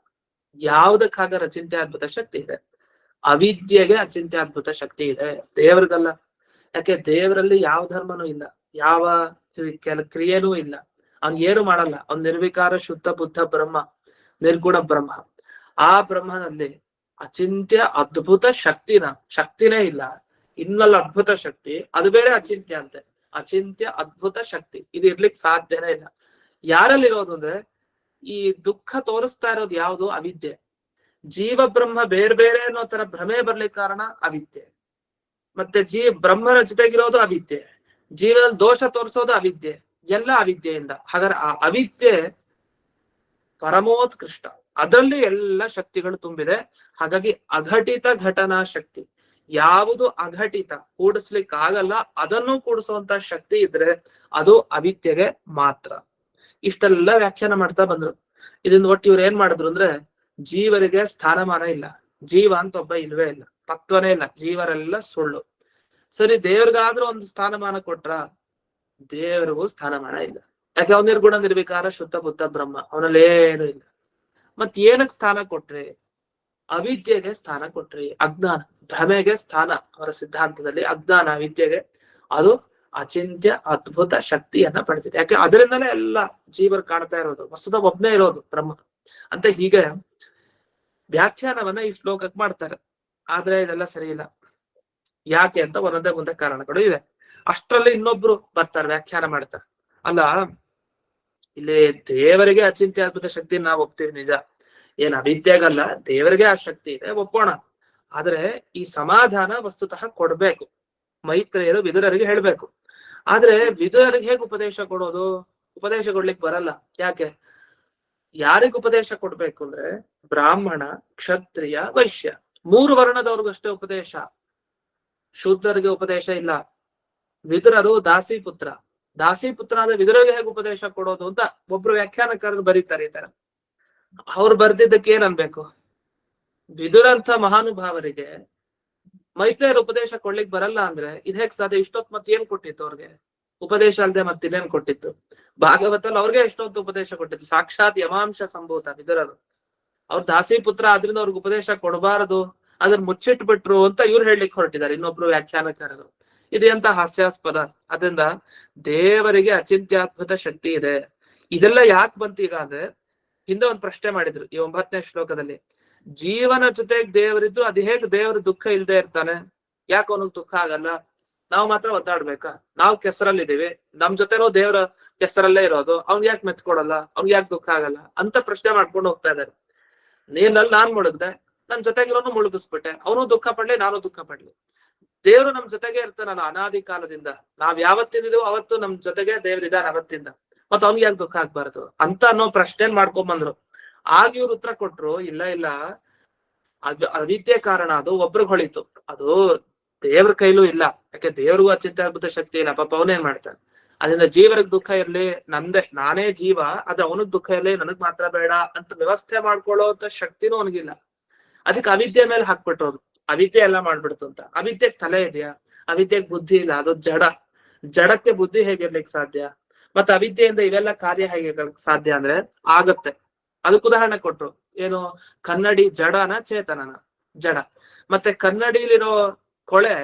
ಯಾವ್ದಕ್ಕಾಗ ಅಚಿಂತ್ಯದ್ಭುತ ಶಕ್ತಿ ಇದೆ? ಅವಿದ್ಯೆಗೆ ಅಚಿಂತ್ಯದ್ಭುತ ಶಕ್ತಿ ಇದೆ, ದೇವರಿಗಲ್ಲ. ಯಾಕೆ? ದೇವರಲ್ಲಿ ಯಾವ ಧರ್ಮನೂ ಇಲ್ಲ, ಯಾವ ಕ್ರಿಯೆನೂ ಇಲ್ಲ, ಅವ್ನ್ ಏನು ಮಾಡಲ್ಲ. ಅವ್ನ್ ನಿರ್ವಿಕಾರ ಶುದ್ಧ ಬುದ್ಧ ಬ್ರಹ್ಮ, ನಿರ್ಗುಣ ಬ್ರಹ್ಮ. ಆ ಬ್ರಹ್ಮನಲ್ಲಿ ಅಚಿಂತ್ಯ ಅದ್ಭುತ ಶಕ್ತಿನೇ ಇಲ್ಲ. ಇನ್ನಲ್ಲ ಅದ್ಭುತ ಶಕ್ತಿ, ಅದು ಬೇರೆ ಅಚಿಂತ್ಯ ಅಂತೆ. ಅಚಿಂತ್ಯ ಅದ್ಭುತ ಶಕ್ತಿ ಇದು ಇರ್ಲಿಕ್ಕೆ ಸಾಧ್ಯನೇ ಇಲ್ಲ. ಯಾರಲ್ಲಿರೋದು ಅಂದ್ರೆ, ಈ ದುಃಖ ತೋರಿಸ್ತಾ ಇರೋದು ಯಾವುದು? ಅವಿದ್ಯೆ. ಜೀವ ಬ್ರಹ್ಮ ಬೇರೆ ಬೇರೆ ಅನ್ನೋ ತರ ಭ್ರಮೆ ಬರ್ಲಿಕ್ಕೆ ಕಾರಣ ಅವಿದ್ಯೆ. ಮತ್ತೆ ಬ್ರಹ್ಮನ ಜೊತೆಗಿರೋದು ಅವಿದ್ಯೆ, ಜೀವನದಲ್ಲಿ ದೋಷ ತೋರಿಸೋದು ಅವಿದ್ಯೆ, ಎಲ್ಲ ಅವಿದ್ಯೆಯಿಂದ. ಹಾಗಾದ್ರೆ ಆ ಅವಿದ್ಯೆ ಪರಮೋತ್ಕೃಷ್ಟ, ಅದರಲ್ಲಿ ಎಲ್ಲ ಶಕ್ತಿಗಳು ತುಂಬಿದೆ. ಹಾಗಾಗಿ ಅಘಟಿತ ಘಟನಾ ಶಕ್ತಿ, ಯಾವುದು ಅಘಟಿತ ಕೂಡಿಸ್ಲಿಕ್ಕೆ ಆಗಲ್ಲ ಅದನ್ನು ಕೂಡಿಸುವಂತ ಶಕ್ತಿ ಇದ್ರೆ ಅದು ಅವಿದ್ಯೆಗೆ ಮಾತ್ರ. ಇಷ್ಟೆಲ್ಲ ವ್ಯಾಖ್ಯಾನ ಮಾಡ್ತಾ ಬಂದ್ರು. ಇದನ್ನ ಒಟ್ಟು ಇವ್ರು ಏನ್ ಮಾಡಿದ್ರು ಅಂದ್ರೆ, ಜೀವರಿಗೆ ಸ್ಥಾನಮಾನ ಇಲ್ಲ, ಜೀವ ಅಂತ ಒಬ್ಬ ಇಲ್ವೇ ಇಲ್ಲ, ತತ್ವನೇ ಇಲ್ಲ, ಜೀವರೆಲ್ಲ ಸುಳ್ಳು. ಸರಿ, ದೇವ್ರಿಗಾದ್ರೂ ಒಂದು ಸ್ಥಾನಮಾನ ಕೊಟ್ರ? ದೇವರಿಗೂ ಸ್ಥಾನಮಾನ ಇಲ್ಲ. ಯಾಕೆ? ಅವ್ನ ನಿರ್ಗುಣ ನಿರ್ವಿಕಾರ ಶುದ್ಧ ಬುದ್ಧ ಬ್ರಹ್ಮ, ಅವನಲ್ಲಿ ಏನು ಇಲ್ಲ. ಮತ್ ಏನಕ್ಕೆ ಸ್ಥಾನ ಕೊಟ್ರಿ? ಅವಿದ್ಯೆಗೆ ಸ್ಥಾನ ಕೊಟ್ರಿ, ಅಜ್ಞಾನ ಭ್ರಮೆಗೆ ಸ್ಥಾನ. ಅವರ ಸಿದ್ಧಾಂತದಲ್ಲಿ ಅಜ್ಞಾನ ಅವಿದ್ಯೆಗೆ ಅದು ಅಚಿಂತ್ಯ ಅದ್ಭುತ ಶಕ್ತಿಯನ್ನ ಪಡೆದಿದೆ. ಯಾಕೆ? ಅದರಿಂದಲೇ ಎಲ್ಲ ಜೀವರು ಕಾಣ್ತಾ ಇರೋದು, ವಸ್ತುತ ಒಬ್ನೇ ಇರೋದು ಬ್ರಹ್ಮ ಅಂತ. ಹೀಗೆ ವ್ಯಾಖ್ಯಾನವನ್ನ ಈ ಶ್ಲೋಕಕ್ಕೆ ಮಾಡ್ತಾರೆ. ಆದ್ರೆ ಇದೆಲ್ಲ ಸರಿ ಇಲ್ಲ. ಯಾಕೆ ಅಂತ ಒಂದೊಂದೇ ಮುಂದೆ ಕಾರಣಗಳು ಇವೆ. ಅಷ್ಟರಲ್ಲಿ ಇನ್ನೊಬ್ರು ಬರ್ತಾರೆ, ವ್ಯಾಖ್ಯಾನ ಮಾಡ್ತಾರೆ. ಅಲ್ಲ, ಇಲ್ಲಿ ದೇವರಿಗೆ ಅಚಿಂತ್ಯ ಅದ್ಭುತ ಶಕ್ತಿ ನಾವು ಒಪ್ತೀವಿ ನಿಜ, ಏನ್ ಅವಿದ್ಯೆಗಲ್ಲ, ದೇವರಿಗೆ ಆ ಶಕ್ತಿ ಇದೆ, ಒಪ್ಪೋಣ. ಆದ್ರೆ ಈ ಸಮಾಧಾನ ವಸ್ತುತಃ ಕೊಡ್ಬೇಕು, ಮೈತ್ರೇಯರು ವಿದುರರಿಗೆ ಹೇಳ್ಬೇಕು. ಆದ್ರೆ ವಿದುರರಿಗೆ ಹೇಗೆ ಉಪದೇಶ ಕೊಡೋದು? ಉಪದೇಶ ಕೊಡ್ಲಿಕ್ಕೆ ಬರಲ್ಲ. ಯಾಕೆ? ಯಾರಿಗ ಉಪದೇಶ ಕೊಡ್ಬೇಕು ಅಂದ್ರೆ, ಬ್ರಾಹ್ಮಣ, ಕ್ಷತ್ರಿಯ, ವೈಶ್ಯ, 3 ವರ್ಣದವ್ರಿಗಷ್ಟೇ ಉಪದೇಶ, ಶೂದ್ರರಿಗೆ ಉಪದೇಶ ಇಲ್ಲ. ವಿದುರರು ದಾಸಿ ಪುತ್ರ, ದಾಸಿ ಪುತ್ರ ಆದ ವಿದುರರಿಗೆ ಹೇಗೆ ಉಪದೇಶ ಕೊಡೋದು ಅಂತ ಒಬ್ರು ವ್ಯಾಖ್ಯಾನಕಾರರು ಬರೀತಾರೆ ಈ ತರ. ಅವ್ರು ಬರ್ದಿದ್ದಕ್ಕೆ ಏನ್ ಅನ್ಬೇಕು? ವಿದುರಂತ ಮಹಾನುಭಾವರಿಗೆ ಮೈತ್ರೇಯರ ಉಪದೇಶ ಕೊಡ್ಲಿಕ್ ಬರಲ್ಲ ಅಂದ್ರೆ ಇದ್ ಹೇಗ್ ಸಾಧ್ಯ? ಇಷ್ಟೊತ್ ಮತ್ತೆ ಏನ್ ಕೊಟ್ಟಿತ್ತು ಅವ್ರಿಗೆ? ಉಪದೇಶ ಅಲ್ಲದೆ ಮತ್ತಿನ್ನೇನ್ ಕೊಟ್ಟಿತ್ತು? ಭಾಗವತಲ್ಲಿ ಅವ್ರಿಗೆ ಎಷ್ಟೊಂದು ಉಪದೇಶ ಕೊಟ್ಟಿತ್ತು. ಸಾಕ್ಷಾತ್ ಯಮಾಂಶ ಸಂಭೂತ ವಿದುರರು. ಅವ್ರ ದಾಸಿ ಪುತ್ರ ಆದ್ರಿಂದ ಅವ್ರಿಗೆ ಉಪದೇಶ ಕೊಡಬಾರದು, ಅದನ್ನ ಮುಚ್ಚಿಟ್ಬಿಟ್ರು ಅಂತ ಇವ್ರು ಹೇಳಲಿಕ್ಕೆ ಹೊರಟಿದ್ದಾರೆ ಇನ್ನೊಬ್ರು ವ್ಯಾಖ್ಯಾನಕಾರರು. ಇದು ಎಂತ ಹಾಸ್ಯಾಸ್ಪದ. ಅದರಿಂದ ದೇವರಿಗೆ ಅಚಿಂತ್ಯದ್ಭುತ ಶಕ್ತಿ ಇದೆ. ಇದೆಲ್ಲ ಯಾಕೆ ಬಂತು ಈಗ ಅಂದ್ರೆ, ಹಿಂದೆ ಒಂದ್ ಪ್ರಶ್ನೆ ಮಾಡಿದ್ರು ಈ 9ನೇ ಶ್ಲೋಕದಲ್ಲಿ. ಜೀವನ ಜೊತೆಗೆ ದೇವರಿದ್ದು ಅದು ಹೇಗೆ ದೇವರು ದುಃಖ ಇಲ್ದೆ ಇರ್ತಾನೆ? ಯಾಕೆ ಅವನಿಗೆ ದುಃಖ ಆಗಲ್ಲ? ನಾವು ಮಾತ್ರ ಒದ್ದಾಡ್ಬೇಕಾ? ನಾವು ಕೆಸರಲ್ಲಿದ್ದೀವಿ, ನಮ್ ಜೊತೆನೂ ದೇವರ ಕೆಸರಲ್ಲೇ ಇರೋದು, ಅವ್ನ್ ಯಾಕೆ ಮೆತ್ಕೊಡಲ್ಲ? ಅವ್ನ್ ಯಾಕೆ ದುಃಖ ಆಗಲ್ಲ ಅಂತ ಪ್ರಶ್ನೆ ಮಾಡ್ಕೊಂಡು ಹೋಗ್ತಾ ಇದ್ದಾರೆ. ನೀರಲ್ಲಿ ನಾನ್ ಮುಳುಗ್ದೆ, ನನ್ ಜೊತೆಗಿರೋನು ಮುಳುಗಿಸ್ಬಿಟ್ಟೆ, ಅವನು ದುಃಖ ಪಡ್ಲಿ, ನಾನು ದುಃಖ ಪಡ್ಲಿ. ದೇವ್ರು ನಮ್ ಜೊತೆಗೆ ಇರ್ತಾನಲ್ಲ ಅನಾದಿ ಕಾಲದಿಂದ. ನಾವ್ ಯಾವತ್ತಿದ್ದೀವೋ ಅವತ್ತು ನಮ್ ಜೊತೆಗೆ ದೇವ್ರಿದಾನ ಅವತ್ತಿಂದ, ಮತ್ ಅವ್ನಿಗೆ ಯಾಕೆ ದುಃಖ ಆಗ್ಬಾರ್ದು ಅಂತ ಅನ್ನೋ ಪ್ರಶ್ನೆ ಮಾಡ್ಕೊಂಡ್ ಬಂದ್ರು. ಆಗ ಇವ್ರು ಉತ್ತರ ಕೊಟ್ರು, ಇಲ್ಲ ಇಲ್ಲ, ಅದು ಅವಿದ್ಯೆ ಕಾರಣ, ಅದು ಒಬ್ರಿಗೆ ಹೊಳಿತು, ಅದು ದೇವ್ರ ಕೈಲೂ ಇಲ್ಲ. ಯಾಕೆ ದೇವ್ರಿಗೂ ಅಚಿಂತ್ಯದ್ಭುತ ಶಕ್ತಿ ಇಲ್ಲ, ಪಾಪ ಅವನೇನ್ ಮಾಡ್ತಾನೆ. ಅದರಿಂದ ಜೀವರಿಗೆ ದುಃಖ ಇರ್ಲಿ, ನಾನೇ ಜೀವ, ಅದು ಅವನಿಗೆ ದುಃಖ ಇರ್ಲಿ, ನನಗ್ ಮಾತ್ರ ಬೇಡ ಅಂತ ವ್ಯವಸ್ಥೆ ಮಾಡ್ಕೊಳ್ಳೋ ಶಕ್ತಿನೂ ಅವನಿಗಿಲ್ಲ. ಅದಕ್ಕೆ ಅವಿದ್ಯೆ ಮೇಲೆ ಹಾಕ್ಬಿಟ್ಟೋದು, ಅವಿದ್ಯೆ ಎಲ್ಲ ಮಾಡ್ಬಿಡ್ತು ಅಂತ. ಅವಿದ್ಯೆಗೆ ತಲೆ ಇದೆಯಾ? ಅವಿದ್ಯೆಗೆ ಬುದ್ಧಿ ಇಲ್ಲ, ಅದು ಜಡ. ಜಡಕ್ಕೆ ಬುದ್ಧಿ ಹೇಗಿರ್ಲಿಕ್ಕೆ ಸಾಧ್ಯ? ಮತ್ತೆ ಅವಿದ್ಯೆಯಿಂದ ಇವೆಲ್ಲ ಕಾರ್ಯ ಹೇಗೆ ಸಾಧ್ಯ ಅಂದ್ರೆ ಆಗತ್ತೆ. ಅದಕ್ಕೆ ಉದಾಹರಣೆ ಕೊಟ್ರು, ಏನು? ಕನ್ನಡಿ ಜಡನ ಚೇತನನ? ಜಡ. ಮತ್ತೆ ಕನ್ನಡಿಲಿರೋ ಕೊಳೆ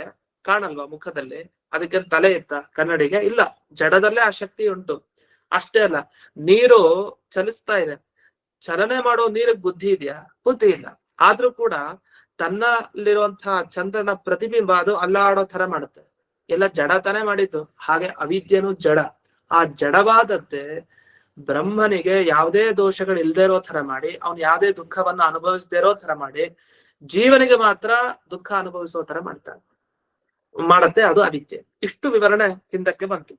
ಕಾಣಲ್ವಾ ಮುಖದಲ್ಲಿ? ಅದಕ್ಕೆ ತಲೆ ಇತ್ತ ಕನ್ನಡಿಗೆ? ಇಲ್ಲ, ಜಡದಲ್ಲೇ ಆ ಶಕ್ತಿ ಉಂಟು. ಅಷ್ಟೇ ಅಲ್ಲ, ನೀರು ಚಲಿಸ್ತಾ ಇದೆ, ಚಲನೆ ಮಾಡೋ ನೀರಿಗೆ ಬುದ್ಧಿ ಇದೆಯಾ? ಬುದ್ಧಿ ಇಲ್ಲ. ಆದ್ರೂ ಕೂಡ ತನ್ನಲ್ಲಿರುವಂತಹ ಚಂದ್ರನ ಪ್ರತಿಬಿಂಬ ಅದು ಅಲ್ಲಾಡೋ ತರ ಮಾಡುತ್ತೆ. ಎಲ್ಲ ಜಡ ತಾನೇ ಮಾಡಿದ್ದು. ಹಾಗೆ ಅವಿದ್ಯೆನೂ ಜಡ. ಆ ಜಡವಾದದ್ದೇ ಬ್ರಹ್ಮನಿಗೆ ಯಾವುದೇ ದೋಷಗಳು ಇಲ್ದೇ ಇರೋ ತರ ಮಾಡಿ, ಅವ್ನು ಯಾವುದೇ ದುಃಖವನ್ನ ಅನುಭವಿಸದೇ ಇರೋ ತರ ಮಾಡಿ, ಜೀವನಿಗೆ ಮಾತ್ರ ದುಃಖ ಅನುಭವಿಸೋ ತರ ಮಾಡತ್ತೆ. ಅದು ಅವಿದ್ಯೆ. ಇಷ್ಟು ವಿವರಣೆ ಹಿಂದಕ್ಕೆ ಬಂತು.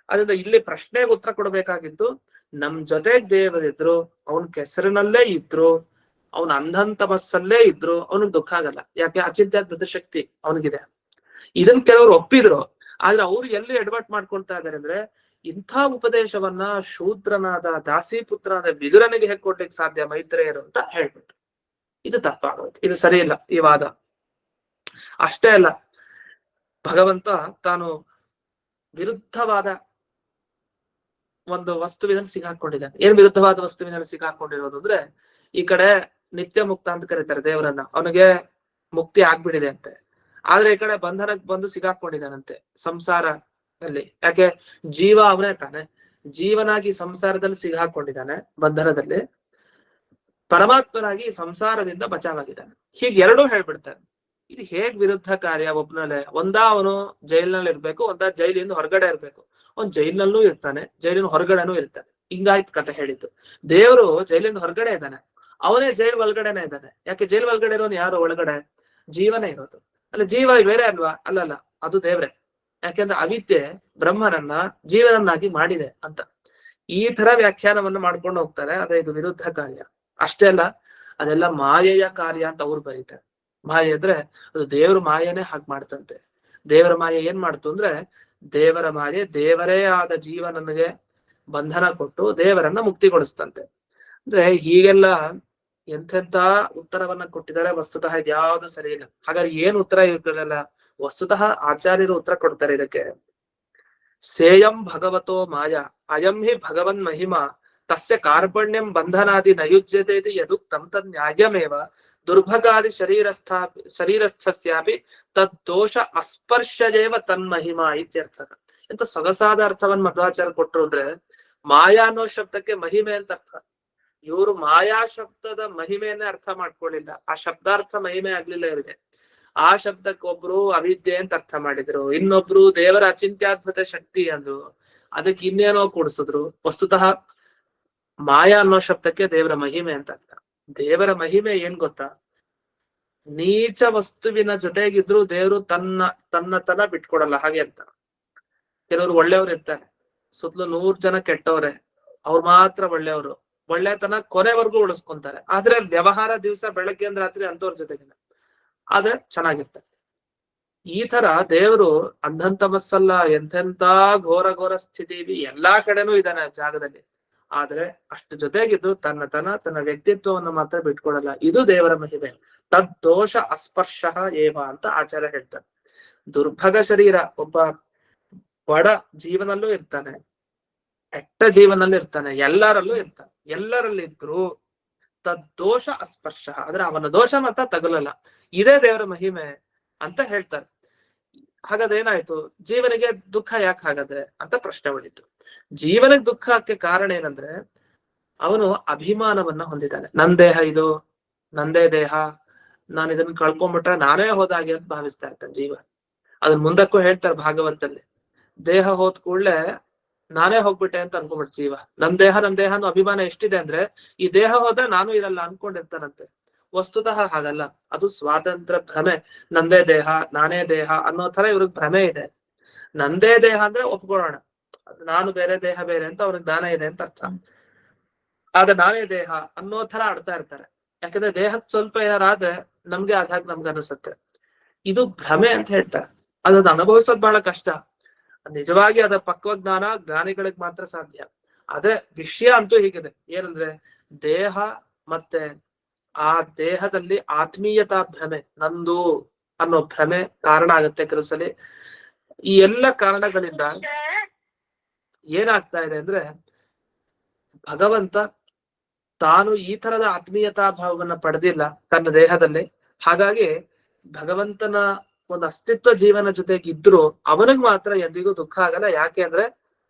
ಅದರಿಂದ ಇಲ್ಲಿ ಪ್ರಶ್ನೆಗೆ ಉತ್ತರ ಕೊಡಬೇಕಾಗಿದ್ದು, ನಮ್ ಜೊತೆಗ್ ದೇವರಿದ್ರು, ಅವನ್ ಕೆಸರಿನಲ್ಲೇ ಇದ್ರು, ಅವನ ಅಂಧಂತಮಸ್ಸಲ್ಲೇ ಇದ್ರು, ಅವನಿಗೆ ದುಃಖ ಆಗಲ್ಲ. ಯಾಕೆ? ಅಚಿಂತ್ಯದ್ಭುತ ಶಕ್ತಿ ಅವನಿಗಿದೆ. ಇದನ್ ಕೆಲವರು ಒಪ್ಪಿದ್ರು. ಆದ್ರೆ ಅವ್ರು ಎಲ್ಲಿ ಎಡವಟ್ ಮಾಡ್ಕೊಳ್ತಾ ಇದಾರೆ ಅಂದ್ರೆ, ಇಂಥ ಉಪದೇಶವನ್ನ ಶೂದ್ರನಾದ ದಾಸಿ ಪುತ್ರನಾದ ವಿದುರನಿಗೆ ಹೇಗೆ ಕೊಡ್ಲಿಕ್ಕೆ ಸಾಧ್ಯ ಮೈತ್ರೇಯರು ಅಂತ ಹೇಳ್ಬಿಟ್ಟು. ಇದು ತಪ್ಪಾಗುತ್ತೆ, ಇದು ಸರಿ ಇಲ್ಲ ಈ ವಾದ. ಅಷ್ಟೇ ಅಲ್ಲ, ಭಗವಂತ ತಾನು ವಿರುದ್ಧವಾದ ಒಂದು ವಸ್ತುವಿನಲ್ಲಿ ಸಿಗಾಕೊಂಡಿದ್ದಾನೆ. ಏನ್ ವಿರುದ್ಧವಾದ ವಸ್ತುವಿನಲ್ಲಿ ಸಿಗಾಕೊಂಡಿರೋದು ಅಂದ್ರೆ, ಈ ಕಡೆ ನಿತ್ಯ ಮುಕ್ತ ಅಂತ ಕರೀತಾರೆ ದೇವರನ್ನ, ಅವನಿಗೆ ಮುಕ್ತಿ ಆಗ್ಬಿಟ್ಟಿದೆ ಅಂತೆ. ಆದ್ರೆ ಈ ಕಡೆ ಬಂಧನಕ್ಕೆ ಬಂದು ಸಿಗಾಕೊಂಡಿದ್ದಾನಂತೆ ಸಂಸಾರದಲ್ಲಿ. ಯಾಕೆ? ಜೀವ ಅವನೇ ತಾನೆ, ಜೀವನಾಗಿ ಸಂಸಾರದಲ್ಲಿ ಸಿಗಾಕೊಂಡಿದ್ದಾನೆ ಬಂಧನದಲ್ಲಿ, ಪರಮಾತ್ಮನಾಗಿ ಸಂಸಾರದಿಂದ ಬಚಾವಾಗಿದ್ದಾನೆ. ಹೀಗೆ ಎರಡೂ ಹೇಳ್ಬಿಡ್ತಾರೆ. ಇದು ಹೇಗ್ ವಿರುದ್ಧ ಕಾರ್ಯ? ಒಬ್ನಲ್ಲೇ ಒಂದಾ ಅವನು ಜೈಲ್ನಲ್ಲಿ ಇರ್ಬೇಕು, ಒಂದಾ ಜೈಲಿಂದ ಹೊರಗಡೆ ಇರ್ಬೇಕು. ಅವ್ನು ಜೈಲ್ನಲ್ಲೂ ಇರ್ತಾನೆ, ಜೈಲಿನ ಹೊರಗಡೆನೂ ಇರ್ತಾನೆ. ಹಿಂಗಾಯ್ತು ಕತೆ ಹೇಳಿದ್ದು. ದೇವರು ಜೈಲಿಂದ ಹೊರಗಡೆ ಇದ್ದಾನೆ, ಅವನೇ ಜೈಲ್ ಒಳಗಡೆನೆ ಇದ್ದಾನೆ. ಯಾಕೆ? ಜೈಲ್ ಒಳಗಡೆ ಇರೋನು ಯಾರು? ಒಳಗಡೆ ಜೀವನೇ ಇರೋದು. ಅಲ್ಲ, ಜೀವ ಬೇರೆ ಅಲ್ವಾ? ಅಲ್ಲಲ್ಲ, ಅದು ದೇವ್ರೆ. ಯಾಕೆಂದ್ರೆ ಅವಿದ್ಯೆ ಬ್ರಹ್ಮನನ್ನ ಜೀವನನ್ನಾಗಿ ಮಾಡಿದೆ ಅಂತ ಈ ತರ ವ್ಯಾಖ್ಯಾನವನ್ನು ಮಾಡ್ಕೊಂಡು ಹೋಗ್ತಾರೆ. ಅದೇ ಇದು ವಿರುದ್ಧ ಕಾರ್ಯ. ಅಷ್ಟೇ ಅಲ್ಲ, ಅದೆಲ್ಲ ಮಾಯೆಯ ಕಾರ್ಯ ಅಂತ ಅವ್ರು ಬರೀತಾರೆ. ಮಾಯೆ ಅಂದ್ರೆ ಅದು ದೇವ್ರ ಮಾಯೆನೇ ಹಾಗೆ ಮಾಡ್ತಂತೆ. ದೇವರ ಮಾಯೆ ಏನ್ ಮಾಡ್ತು ಅಂದ್ರೆ, ದೇವರ ಮಾಯೆ ದೇವರೇ ಆದ ಜೀವನನಿಗೆ ಬಂಧನ ಕೊಟ್ಟು ದೇವರನ್ನ ಮುಕ್ತಿಗೊಳಿಸ್ತಂತೆ. ಅಂದ್ರೆ ಹೀಗೆಲ್ಲ ಎಂತೆಂತ ಉತ್ತರವನ್ನ ಕೊಟ್ಟಿದ್ದಾರೆ. ವಸ್ತುತಃ ಇದ್ಯಾವುದು ಸರಿ ಇಲ್ಲ. ಹಾಗಾದ್ರೆ ಏನ್ ಉತ್ತರ ಇರಲಿಲ್ಲ? ವಸ್ತುತಃ ಆಚಾರ್ಯರು ಉತ್ತರ ಕೊಡ್ತಾರೆ ಇದಕ್ಕೆ. ಸೇಯಂ ಭಗವತೋ ಮಾಯಾ ಅಯಂ ಹಿ ಭಗವನ್ ಮಹಿಮಾ ತಸ್ಯ ಕಾರ್ಪಣ್ಯಂ ಬಂಧನಾದಿ ನಯುಜ್ಯತೆ ಯದುಕ್ತಂ ತದ್ ನ್ಯಾಯಮೇವ ದುರ್ಭಗಾದಿ ಶರೀರಸ್ಥಸ್ಯಾಪಿ ತದ್ದೋಷ ಅಸ್ಪರ್ಶಜೇವ ತನ್ಮಹಿಮಾ ಇತ್ಯರ್ಥ. ಎಂತ ಸೊಗಸಾದ ಅರ್ಥವನ್ನ ಮಧ್ವಾಚಾರ್ಯ ಕೊಟ್ರು ಅಂದ್ರೆ, ಮಾಯಾ ಅನ್ನೋ ಶಬ್ದಕ್ಕೆ ಮಹಿಮೆ ಅಂತ ಅರ್ಥ. ಇವರು ಮಾಯಾ ಶಬ್ದದ ಮಹಿಮೆಯನ್ನೇ ಅರ್ಥ ಮಾಡ್ಕೊಳ್ಳಿಲ್ಲ. ಆ ಶಬ್ದಾರ್ಥ ಮಹಿಮೆ ಆಗ್ಲಿಲ್ಲ ಇವರಿಗೆ. ಆ ಶಬ್ದಕ್ಕೊಬ್ರು ಅವಿದ್ಯೆ ಅಂತ ಅರ್ಥ ಮಾಡಿದ್ರು, ಇನ್ನೊಬ್ರು ದೇವರ ಅಚಿಂತ್ಯದ್ಭುತ ಶಕ್ತಿ ಅಂದ್ರು, ಅದಕ್ಕೆ ಇನ್ನೇನೋ ಕೂಡಿಸಿದ್ರು. ವಸ್ತುತಃ ಮಾಯಾ ಅನ್ನೋ ಶಬ್ದಕ್ಕೆ ದೇವರ ಮಹಿಮೆ ಅಂತ ಅರ್ಥ. ದೇವರ ಮಹಿಮೆ ಏನ್ ಗೊತ್ತಾ? ನೀಚ ವಸ್ತುವಿನ ಜೊತೆಗಿದ್ರು ದೇವರು ತನ್ನ ಬಿಟ್ಕೊಡಲ್ಲ ಹಾಗೆ ಅಂತ. ಕೆಲವರು ಒಳ್ಳೆಯವ್ರು ಇರ್ತಾರೆ, ಸುತ್ತಲೂ 100 ಜನ ಕೆಟ್ಟವ್ರೆ, ಅವ್ರು ಮಾತ್ರ ಒಳ್ಳೆಯವರು, ಒಳ್ಳೆತನ ಕೊನೆವರೆಗೂ ಉಳಿಸ್ಕೊಂತಾರೆ. ಆದ್ರೆ ವ್ಯವಹಾರ ದಿವಸ ಬೆಳಗ್ಗೆಯಿಂದ ರಾತ್ರಿ ಅಂತವ್ರ ಜೊತೆಗಿನ ಆದ್ರೆ ಚೆನ್ನಾಗಿರ್ತಾರೆ. ಈ ತರ ದೇವರು ಅಂಧಂತಮಸ್ಸಲ್ಲ, ಎಂತೆಂತ ಘೋರ ಸ್ಥಿತಿ ಎಲ್ಲಾ ಕಡೆನೂ ಇದ್ದಾನೆ ಜಾಗದಲ್ಲಿ. ಆದ್ರೆ ಅಷ್ಟು ಜೊತೆಗಿದ್ದು ತನ್ನ ವ್ಯಕ್ತಿತ್ವವನ್ನು ಮಾತ್ರ ಬಿಟ್ಕೊಡಲ್ಲ. ಇದು ದೇವರ ಮಹಿಮೆ. ತದ್ದೋಷ ಅಸ್ಪರ್ಶ ಏವ ಅಂತ ಆಚಾರ್ಯ ಹೇಳ್ತಾರೆ. ದುರ್ಭಗ ಶರೀರ, ಒಬ್ಬ ಬಡ ಜೀವನಲ್ಲೂ ಇರ್ತಾನೆ, ಕೆಟ್ಟ ಜೀವನಲ್ಲೂ ಇರ್ತಾನೆ, ಎಲ್ಲರಲ್ಲೂ ಇರ್ತಾನೆ. ಎಲ್ಲರಲ್ಲಿದ್ರು ತದ್ದೋಷ ಅಸ್ಪರ್ಶ, ಆದ್ರೆ ಅವನ ದೋಷ ಮಾತ್ರ ತಗಲಲ್ಲ. ಇದೇ ದೇವರ ಮಹಿಮೆ ಅಂತ ಹೇಳ್ತಾರೆ. ಹಾಗಾದ್ರೆ ಏನಾಯ್ತು, ಜೀವನಿಗೆ ದುಃಖ ಯಾಕೆ ಹಾಗಾದ್ರೆ ಅಂತ ಪ್ರಶ್ನೆ ಉಳಿತು. ಜೀವನಿಗೆ ದುಃಖಕ್ಕೆ ಕಾರಣ ಏನಂದ್ರೆ ಅವನು ಅಭಿಮಾನವನ್ನ ಹೊಂದಿದ್ದಾನೆ. ನನ್ ದೇಹ ಇದು, ನಂದೇ ದೇಹ, ನಾನು ಇದನ್ನ ಕಳ್ಕೊಂಡ್ಬಿಟ್ರೆ ನಾನೇ ಹೋದಾಗೆ ಅಂತ ಭಾವಿಸ್ತಾ ಇರ್ತಾನೆ ಜೀವ. ಅದನ್ನ ಮುಂದಕ್ಕೂ ಹೇಳ್ತಾರೆ ಭಾಗವತದಲ್ಲಿ, ದೇಹ ಹೋದ್ ಕೂಡ್ಲೆ ನಾನೇ ಹೋಗ್ಬಿಟ್ಟೆ ಅಂತ ಅನ್ಕೊಂಡ್ಬಿಟ್ಟು ಜೀವ. ನನ್ ದೇಹ ಅನ್ನೋ ಅಭಿಮಾನ ಎಷ್ಟಿದೆ ಅಂದ್ರೆ ಈ ದೇಹ ಹೋದ್ರೆ ನಾನು ಇರಲ್ಲ ಅನ್ಕೊಂಡಿರ್ತಾನಂತೆ. ವಸ್ತುತಃ ಹಾಗಲ್ಲ, ಅದು ಸ್ವಾತಂತ್ರ್ಯ ಭ್ರಮೆ. ನಂದೇ ದೇಹ, ನಾನೇ ದೇಹ ಅನ್ನೋ ತರ ಇವ್ರಿಗೆ ಭ್ರಮೆ ಇದೆ. ನಂದೇ ದೇಹ ಅಂದ್ರೆ ಒಪ್ಕೊಳ್ಳೋಣ, ನಾನು ಬೇರೆ ದೇಹ ಬೇರೆ ಅಂತ ಅವ್ರಿಗೆ ಜ್ಞಾನ ಇದೆ ಅಂತ ಅರ್ಥ. ಆದ್ರೆ ನಾನೇ ದೇಹ ಅನ್ನೋ ತರ ಆಡ್ತಾ ಇರ್ತಾರೆ. ಯಾಕಂದ್ರೆ ದೇಹಕ್ಕೆ ಸ್ವಲ್ಪ ಏನಾರಾದ್ರೆ ನಮ್ಗೆ ಆದಾಗ ನಮ್ಗೆ ಅನಿಸುತ್ತೆ. ಇದು ಭ್ರಮೆ ಅಂತ ಹೇಳ್ತಾರೆ. ಅದನ್ನ ಅನುಭವಿಸೋದ್ ಬಹಳ ಕಷ್ಟ. ನಿಜವಾಗಿ ಅದರ ಪಕ್ವಜ್ಞಾನ ಜ್ಞಾನಿಗಳಿಗೆ ಮಾತ್ರ ಸಾಧ್ಯ. ಆದ್ರೆ ವಿಷಯ ಅಂತೂ ಹೀಗಿದೆ, ಏನಂದ್ರೆ ದೇಹ ಮತ್ತೆ ಆ ದೇಹದಲ್ಲಿ ಆತ್ಮೀಯತಾ ಭ್ರಮೆ, ನಂದು ಅನ್ನೋ ಭ್ರಮೆ ಕಾರಣ ಆಗುತ್ತೆ ಕೆಲಸಲಿ. ಈ ಎಲ್ಲ ಕಾರಣಗಳಿಂದ ಏನಾಗ್ತಾ ಇದೆ ಅಂದ್ರೆ ಭಗವಂತ ತಾನು ಈ ತರದ ಆತ್ಮೀಯತಾ ಭಾವವನ್ನ ಪಡೆದಿಲ್ಲ ತನ್ನ ದೇಹದಲ್ಲಿ. ಹಾಗಾಗಿ ಭಗವಂತನ ಒಂದು ಅಸ್ತಿತ್ವ ಜೀವನ ಜೊತೆಗಿದ್ರು ಅವನಿಗೆ ಮಾತ್ರ ಎಂದಿಗೂ ದುಃಖ ಆಗಲ್ಲ. ಯಾಕೆ ಅಂದ್ರೆ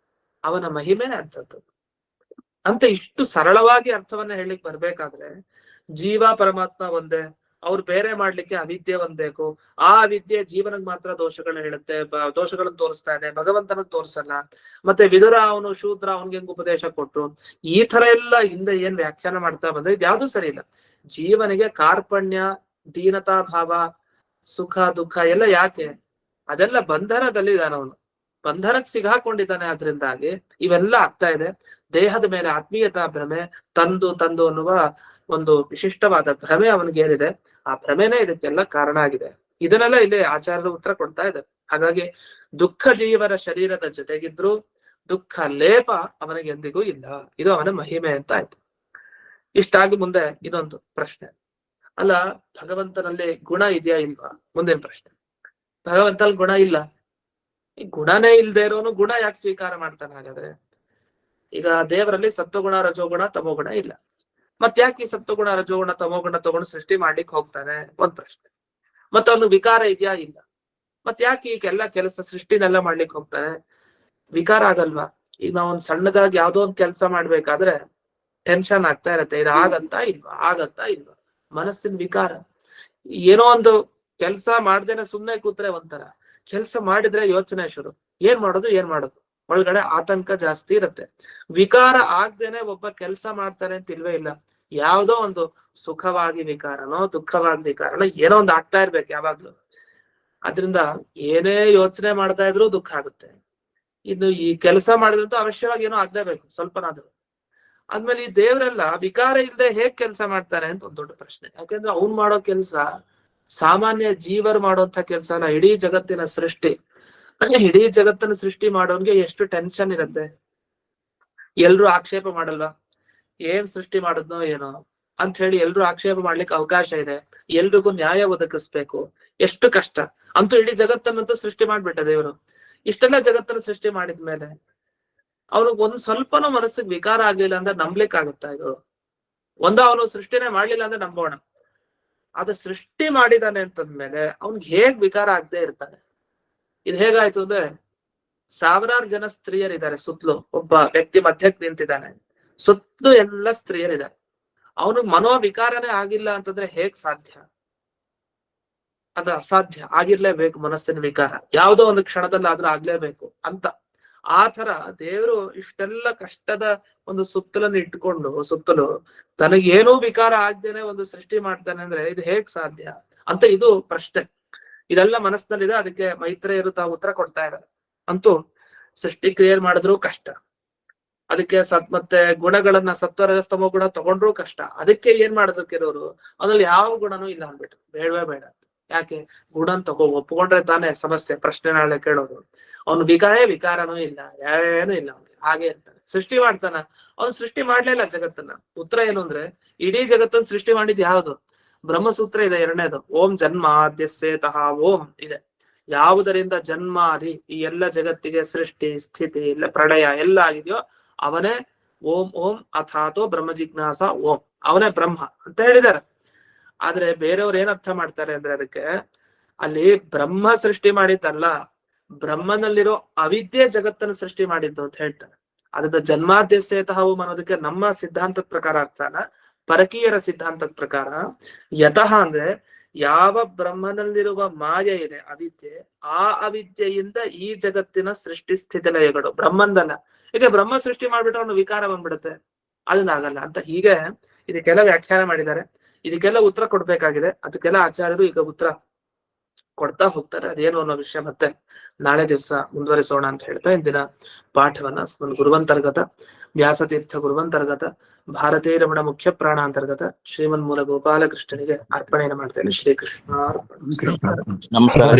ಅವನ ಮಹಿಮೆನೆ ಅಂತದ್ದು. ಅಂತ ಇಷ್ಟು ಸರಳವಾಗಿ ಅರ್ಥವನ್ನ ಹೇಳಲಿಕ್ಕೆ ಬರ್ಬೇಕಾದ್ರೆ ಜೀವ ಪರಮಾತ್ಮ ಒಂದೇ, ಅವ್ರು ಬೇರೆ ಮಾಡ್ಲಿಕ್ಕೆ ಅವಿದ್ಯೆ ಒಂದ್ಬೇಕು. ಆ ಅವಿದ್ಯೆ ಜೀವನಕ್ಕೆ ಮಾತ್ರ ದೋಷಗಳನ್ನ ಹೇಳುತ್ತೆ, ದೋಷಗಳನ್ನ ತೋರಿಸ್ತಾ ಇದೆ, ಭಗವಂತನಿಗೆ ತೋರಿಸಲ್ಲ. ಮತ್ತೆ ವಿದುರ ಅವನು ಶೂದ್ರ, ಅವನ್ಗೆ ಹೆಂಗ್ ಉಪದೇಶ ಕೊಟ್ರು, ಈ ತರ ಎಲ್ಲ ಹಿಂದೆ ಏನ್ ವ್ಯಾಖ್ಯಾನ ಮಾಡ್ತಾ ಬಂದ್ರೆ ಇದ್ಯಾವ್ದು ಸರಿ ಇಲ್ಲ. ಜೀವನಿಗೆ ಕಾರ್ಪಣ್ಯ, ದೀನತಾ ಭಾವ, ಸುಖ ದುಃಖ ಎಲ್ಲ ಯಾಕೆ, ಅದೆಲ್ಲ ಬಂಧನದಲ್ಲಿ ಇದ್ದಾನೆ ಅವನು, ಬಂಧನಕ್ಕೆ ಸಿಗಾಕೊಂಡಿದ್ದಾನೆ. ಆದ್ರಿಂದಾಗಿ ಇವೆಲ್ಲ ಆಗ್ತಾ ಇದೆ. ದೇಹದ ಮೇಲೆ ಆತ್ಮೀಯತಾ ಭ್ರಮೆ, ತಂದು ಅನ್ನುವ ಒಂದು ವಿಶಿಷ್ಟವಾದ ಭ್ರಮೆ ಅವನಿಗೆ ಏನಿದೆ, ಆ ಭ್ರಮೆನೇ ಇದಕ್ಕೆಲ್ಲ ಕಾರಣ ಆಗಿದೆ. ಇದನ್ನೆಲ್ಲ ಇಲ್ಲಿ ಆಚಾರ್ಯರು ಉತ್ತರ ಕೊಡ್ತಾ ಇದ್ದಾರೆ. ಹಾಗಾಗಿ ದುಃಖ ಜೀವರ ಶರೀರದ ಜೊತೆಗಿದ್ರು ದುಃಖ ಲೇಪ ಅವನಿಗೆ ಎಂದಿಗೂ ಇಲ್ಲ. ಇದು ಅವನ ಮಹಿಮೆ ಅಂತ ಆಯ್ತು. ಇಷ್ಟಾಗಿ ಮುಂದೆ ಇದೊಂದು ಪ್ರಶ್ನೆ, ಅಲ್ಲ ಭಗವಂತನಲ್ಲಿ ಗುಣ ಇದೆಯಾ ಇಲ್ವಾ? ಮುಂದಿನ ಪ್ರಶ್ನೆ, ಭಗವಂತನಲ್ಲಿ ಗುಣ ಇಲ್ಲ, ಈ ಗುಣನೇ ಇಲ್ದೇ ಇರೋನು ಗುಣ ಯಾಕೆ ಸ್ವೀಕಾರ ಮಾಡ್ತಾನೆ ಹಾಗಾದ್ರೆ? ಈಗ ದೇವರಲ್ಲಿ ಸತ್ವಗುಣ ರಜೋಗುಣ ತಮೋಗುಣ ಇಲ್ಲ, ಮತ್ ಯಾಕೆ ಈ ಸತ್ವಗುಣ ರಜೋಗುಣ ತಮೋಗುಣ ತಗೊಂಡು ಸೃಷ್ಟಿ ಮಾಡ್ಲಿಕ್ಕೆ ಹೋಗ್ತಾನೆ? ಒಂದ್ ಪ್ರಶ್ನೆ. ಮತ್ತ ಅವನು ವಿಕಾರ ಇದೆಯಾ? ಇಲ್ಲ. ಮತ್ ಯಾಕೆ ಈಗೆಲ್ಲ ಕೆಲಸ ಸೃಷ್ಟಿನೆಲ್ಲ ಮಾಡ್ಲಿಕ್ಕೆ ಹೋಗ್ತಾನೆ? ವಿಕಾರ ಆಗಲ್ವಾ? ಈಗ ನಾವೊಂದ್ ಸಣ್ಣದಾಗಿ ಯಾವ್ದೋ ಒಂದ್ ಕೆಲಸ ಮಾಡ್ಬೇಕಾದ್ರೆ ಟೆನ್ಷನ್ ಆಗ್ತಾ ಇರತ್ತೆ, ಇದು ಆಗತ್ತಾ ಇಲ್ವಾ, ಆಗತ್ತಾ ಇಲ್ವಾ, ಮನಸ್ಸಿನ ವಿಕಾರ. ಏನೋ ಒಂದು ಕೆಲಸ ಮಾಡ್ದೇನೆ ಸುಮ್ನೆ ಕೂತ್ರೆ ಒಂಥರ, ಕೆಲಸ ಮಾಡಿದ್ರೆ ಯೋಚನೆ ಶುರು, ಏನ್ ಮಾಡೋದು ಒಳಗಡೆ ಆತಂಕ ಜಾಸ್ತಿ ಇರುತ್ತೆ. ವಿಕಾರ ಆಗ್ದೇನೆ ಒಬ್ಬ ಕೆಲಸ ಮಾಡ್ತಾನೆ ಅಂತ ಇಲ್ವೇ ಇಲ್ಲ. ಯಾವ್ದೋ ಒಂದು ಸುಖವಾಗಿ ವಿಕಾರನೋ ದುಃಖವಾಗಿ ವಿಕಾರನೋ ಏನೋ ಒಂದು ಆಗ್ತಾ ಇರ್ಬೇಕು ಯಾವಾಗ್ಲೂ. ಅದ್ರಿಂದ ಏನೇ ಯೋಚನೆ ಮಾಡ್ತಾ ಇದ್ರು ದುಃಖ ಆಗುತ್ತೆ. ಇನ್ನು ಈ ಕೆಲಸ ಮಾಡಿದ್ರಂತೂ ಅವಶ್ಯವಾಗಿ ಏನೋ ಆಗ್ಲೇಬೇಕು ಸ್ವಲ್ಪನಾದ್ರು. ಆದ್ಮೇಲೆ ಈ ದೇವರೆಲ್ಲ ವಿಕಾರ ಇಲ್ಲದೆ ಹೇಗ್ ಕೆಲಸ ಮಾಡ್ತಾರೆ ಅಂತ ಒಂದ್ ದೊಡ್ಡ ಪ್ರಶ್ನೆ. ಯಾಕಂದ್ರೆ ಅವ್ನ್ ಮಾಡೋ ಕೆಲ್ಸ ಸಾಮಾನ್ಯ ಜೀವರು ಮಾಡುವಂತ ಕೆಲ್ಸನ. ಇಡೀ ಜಗತ್ತಿನ ಸೃಷ್ಟಿ, ಇಡೀ ಜಗತ್ತನ್ನು ಸೃಷ್ಟಿ ಮಾಡೋನ್ಗೆ ಎಷ್ಟು ಟೆನ್ಷನ್ ಇರುತ್ತೆ. ಎಲ್ರು ಆಕ್ಷೇಪ ಮಾಡಲ್ವಾ, ಏನ್ ಸೃಷ್ಟಿ ಮಾಡಿದ್ನೋ ಏನೋ ಅಂತ ಹೇಳಿ ಎಲ್ರು ಆಕ್ಷೇಪ ಮಾಡ್ಲಿಕ್ಕೆ ಅವಕಾಶ ಇದೆ. ಎಲ್ರಿಗೂ ನ್ಯಾಯ ಒದಗಿಸ್ಬೇಕು, ಎಷ್ಟು ಕಷ್ಟ. ಅಂತೂ ಇಡೀ ಜಗತ್ತನ್ನಂತೂ ಸೃಷ್ಟಿ ಮಾಡ್ಬಿಟ್ಟ ದೇವರು. ಇಷ್ಟೆಲ್ಲ ಜಗತ್ತನ್ನು ಸೃಷ್ಟಿ ಮಾಡಿದ್ಮೇಲೆ ಅವ್ನಿಗೆ ಒಂದ್ ಸ್ವಲ್ಪನೂ ಮನಸ್ಸಿಗೆ ವಿಕಾರ ಆಗ್ಲಿಲ್ಲ ಅಂದ್ರೆ ನಂಬ್ಲಿಕ್ ಆಗುತ್ತಾ ಇದು? ಅವನು ಸೃಷ್ಟಿನೇ ಮಾಡ್ಲಿಲ್ಲ ಅಂದ್ರೆ ನಂಬೋಣ, ಅದ ಸೃಷ್ಟಿ ಮಾಡಿದಾನೆ ಅಂತಂದ್ಮೇಲೆ ಅವ್ನಿಗೆ ಹೇಗ್ ವಿಕಾರ ಆಗದೆ ಇರ್ತಾನೆ? ಇದು ಹೇಗಾಯ್ತು ಅಂದ್ರೆ, ಸಾವಿರಾರು ಜನ ಸ್ತ್ರೀಯರಿದ್ದಾರೆ ಸುತ್ತಲೂ, ಒಬ್ಬ ವ್ಯಕ್ತಿ ಮಧ್ಯಕ್ಕೆ ನಿಂತಿದ್ದಾನೆ, ಸುತ್ತಲೂ ಎಲ್ಲ ಸ್ತ್ರೀಯರಿದ್ದಾರೆ, ಅವನಿಗೆ ಮನೋವಿಕಾರನೇ ಆಗಿಲ್ಲ ಅಂತಂದ್ರೆ ಹೇಗ್ ಸಾಧ್ಯ? ಅದು ಅಸಾಧ್ಯ. ಆಗಿರ್ಲೇಬೇಕು ಮನಸ್ಸಿನ ವಿಕಾರ, ಯಾವುದೋ ಒಂದು ಕ್ಷಣದಲ್ಲಾದ್ರೂ ಆಗ್ಲೇಬೇಕು ಅಂತ. ಆ ತರ ದೇವರು ಇಷ್ಟೆಲ್ಲ ಕಷ್ಟದ ಒಂದು ಸುತ್ತಲನ್ನು ಇಟ್ಕೊಂಡು ಸುತ್ತಲೂ ತನಗೇನೂ ವಿಕಾರ ಆಗ್ದೇನೆ ಒಂದು ಸೃಷ್ಟಿ ಮಾಡ್ತಾನೆ ಅಂದ್ರೆ ಇದು ಹೇಗ್ ಸಾಧ್ಯ ಅಂತ ಇದು ಪ್ರಶ್ನೆ. ಇದೆಲ್ಲ ಮನಸ್ಸಿನಲ್ಲಿದೆ. ಅದಕ್ಕೆ ಮೈತ್ರೇಯರು ತಾವು ಉತ್ತರ ಕೊಡ್ತಾ ಇದ್ದಾರೆ. ಅಂತೂ ಸೃಷ್ಟಿ ಕ್ರಿಯೆ ಮಾಡಿದ್ರು ಕಷ್ಟ, ಅದಕ್ಕೆ ಮತ್ತೆ ಗುಣಗಳನ್ನ ಸತ್ವರಜಸ್ತಮೋ ಗುಣ ತಗೊಂಡ್ರು ಕಷ್ಟ. ಅದಕ್ಕೆ ಏನ್ ಮಾಡಿದ್ರು ಕೆಲವರು, ಅದ್ರಲ್ಲಿ ಯಾವ ಗುಣನೂ ಇಲ್ಲ ಅಂದ್ಬಿಟ್ಟು ಬೇಡವೇ ಬೇಡ. ಯಾಕೆ? ಗುಣನ್ ಒಪ್ಕೊಂಡ್ರೆ ತಾನೇ ಸಮಸ್ಯೆ, ಪ್ರಶ್ನೆ ನಾಳೆ ಕೇಳೋದು. ಅವ್ನು ವಿಕಾರನೂ ಇಲ್ಲ, ಏನೂ ಇಲ್ಲ, ಅವ್ನಿಗೆ ಹಾಗೆ ಇರ್ತಾನೆ. ಸೃಷ್ಟಿ ಮಾಡ್ತಾನ? ಅವ್ನು ಸೃಷ್ಟಿ ಮಾಡ್ಲಿಲ್ಲ ಜಗತ್ತನ್ನ. ಉತ್ತರ ಏನು ಅಂದ್ರೆ, ಇಡೀ ಜಗತ್ತನ್ನ ಸೃಷ್ಟಿ ಮಾಡಿದ್ ಯಾವ್ದು? ಬ್ರಹ್ಮಸೂತ್ರ ಇದೆ 2ನೇದು, ಓಂ ಜನ್ಮಾದ್ಯಸ್ಯೇತಃ ಓಂ ಇದೆ. ಯಾವುದರಿಂದ ಜನ್ಮಾದಿ ಈ ಎಲ್ಲ ಜಗತ್ತಿಗೆ ಸೃಷ್ಟಿ ಸ್ಥಿತಿ ಎಲ್ಲ ಪ್ರಳಯ ಎಲ್ಲ ಆಗಿದೆಯೋ ಅವನೇ ಓಂ ಓಂ ಅಥಾತೋ ಬ್ರಹ್ಮ ಜಿಜ್ಞಾಸ ಓಂ, ಅವನೇ ಬ್ರಹ್ಮ ಅಂತ ಹೇಳಿದ್ದಾರೆ. ಆದ್ರೆ ಬೇರೆಯವ್ರು ಏನ್ ಅರ್ಥ ಮಾಡ್ತಾರೆ ಅಂದ್ರೆ ಅದಕ್ಕೆ ಅಲ್ಲಿ ಬ್ರಹ್ಮ ಸೃಷ್ಟಿ ಮಾಡಿದ್ದಲ್ಲ, ಬ್ರಹ್ಮನಲ್ಲಿರೋ ಅವಿದ್ಯೆ ಜಗತ್ತನ್ನು ಸೃಷ್ಟಿ ಮಾಡಿದ್ದು ಅಂತ ಹೇಳ್ತಾರೆ. ಅದರಿಂದ ಜನ್ಮಾದ್ಯಸೇತಃ ಓಂ ಅನ್ನೋದಕ್ಕೆ ನಮ್ಮ ಸಿದ್ಧಾಂತದ ಪ್ರಕಾರ ಅರ್ಥ ಅಲ್ಲ, ಪರಕೀಯರ ಸಿದ್ಧಾಂತದ ಪ್ರಕಾರ ಯತಃ ಅಂದ್ರೆ ಯಾವ ಬ್ರಹ್ಮನಲ್ಲಿರುವ ಮಾಯೆ ಇದೆ ಅವಿದ್ಯೆ, ಆ ಅವಿದ್ಯೆಯಿಂದ ಈ ಜಗತ್ತಿನ ಸೃಷ್ಟಿ ಸ್ಥಿತಿ ಲಯಗಳು ಬ್ರಹ್ಮಂದಲ್ಲ. ಈಗ ಬ್ರಹ್ಮ ಸೃಷ್ಟಿ ಮಾಡ್ಬಿಟ್ರೆ ಒಂದು ವಿಕಾರ ಬಂದ್ಬಿಡುತ್ತೆ, ಅದನ್ನಾಗಲ್ಲ ಅಂತ. ಹೀಗೆ ಇದಕ್ಕೆಲ್ಲ ವ್ಯಾಖ್ಯಾನ ಮಾಡಿದ್ದಾರೆ. ಇದಕ್ಕೆಲ್ಲ ಉತ್ತರ ಕೊಡ್ಬೇಕಾಗಿದೆ. ಅದಕ್ಕೆಲ್ಲ ಆಚಾರ್ಯರು ಈಗ ಉತ್ತರ ಕೊಡ್ತಾ ಹೋಗ್ತಾರೆ. ಅದೇನು ಅನ್ನೋ ವಿಷಯ ಮತ್ತೆ ನಾಳೆ ದಿವಸ ಮುಂದುವರಿಸೋಣ ಅಂತ ಹೇಳ್ತಾ ಇಂದಿನ ಪಾಠವನ್ನ ಗುರುವಂತರ್ಗತ ವ್ಯಾಸತೀರ್ಥ ಗುರುವಂತರ್ಗತ ಭಾರತೀಯ ರಮಣ ಮುಖ್ಯ ಪ್ರಾಣ ಅಂತರ್ಗತ ಶ್ರೀಮನ್ಮೂಲ ಗೋಪಾಲಕೃಷ್ಣನಿಗೆ ಅರ್ಪಣೆಯನ್ನು ಮಾಡ್ತೇನೆ. ಶ್ರೀಕೃಷ್ಣ ನಮಸ್ಕಾರ.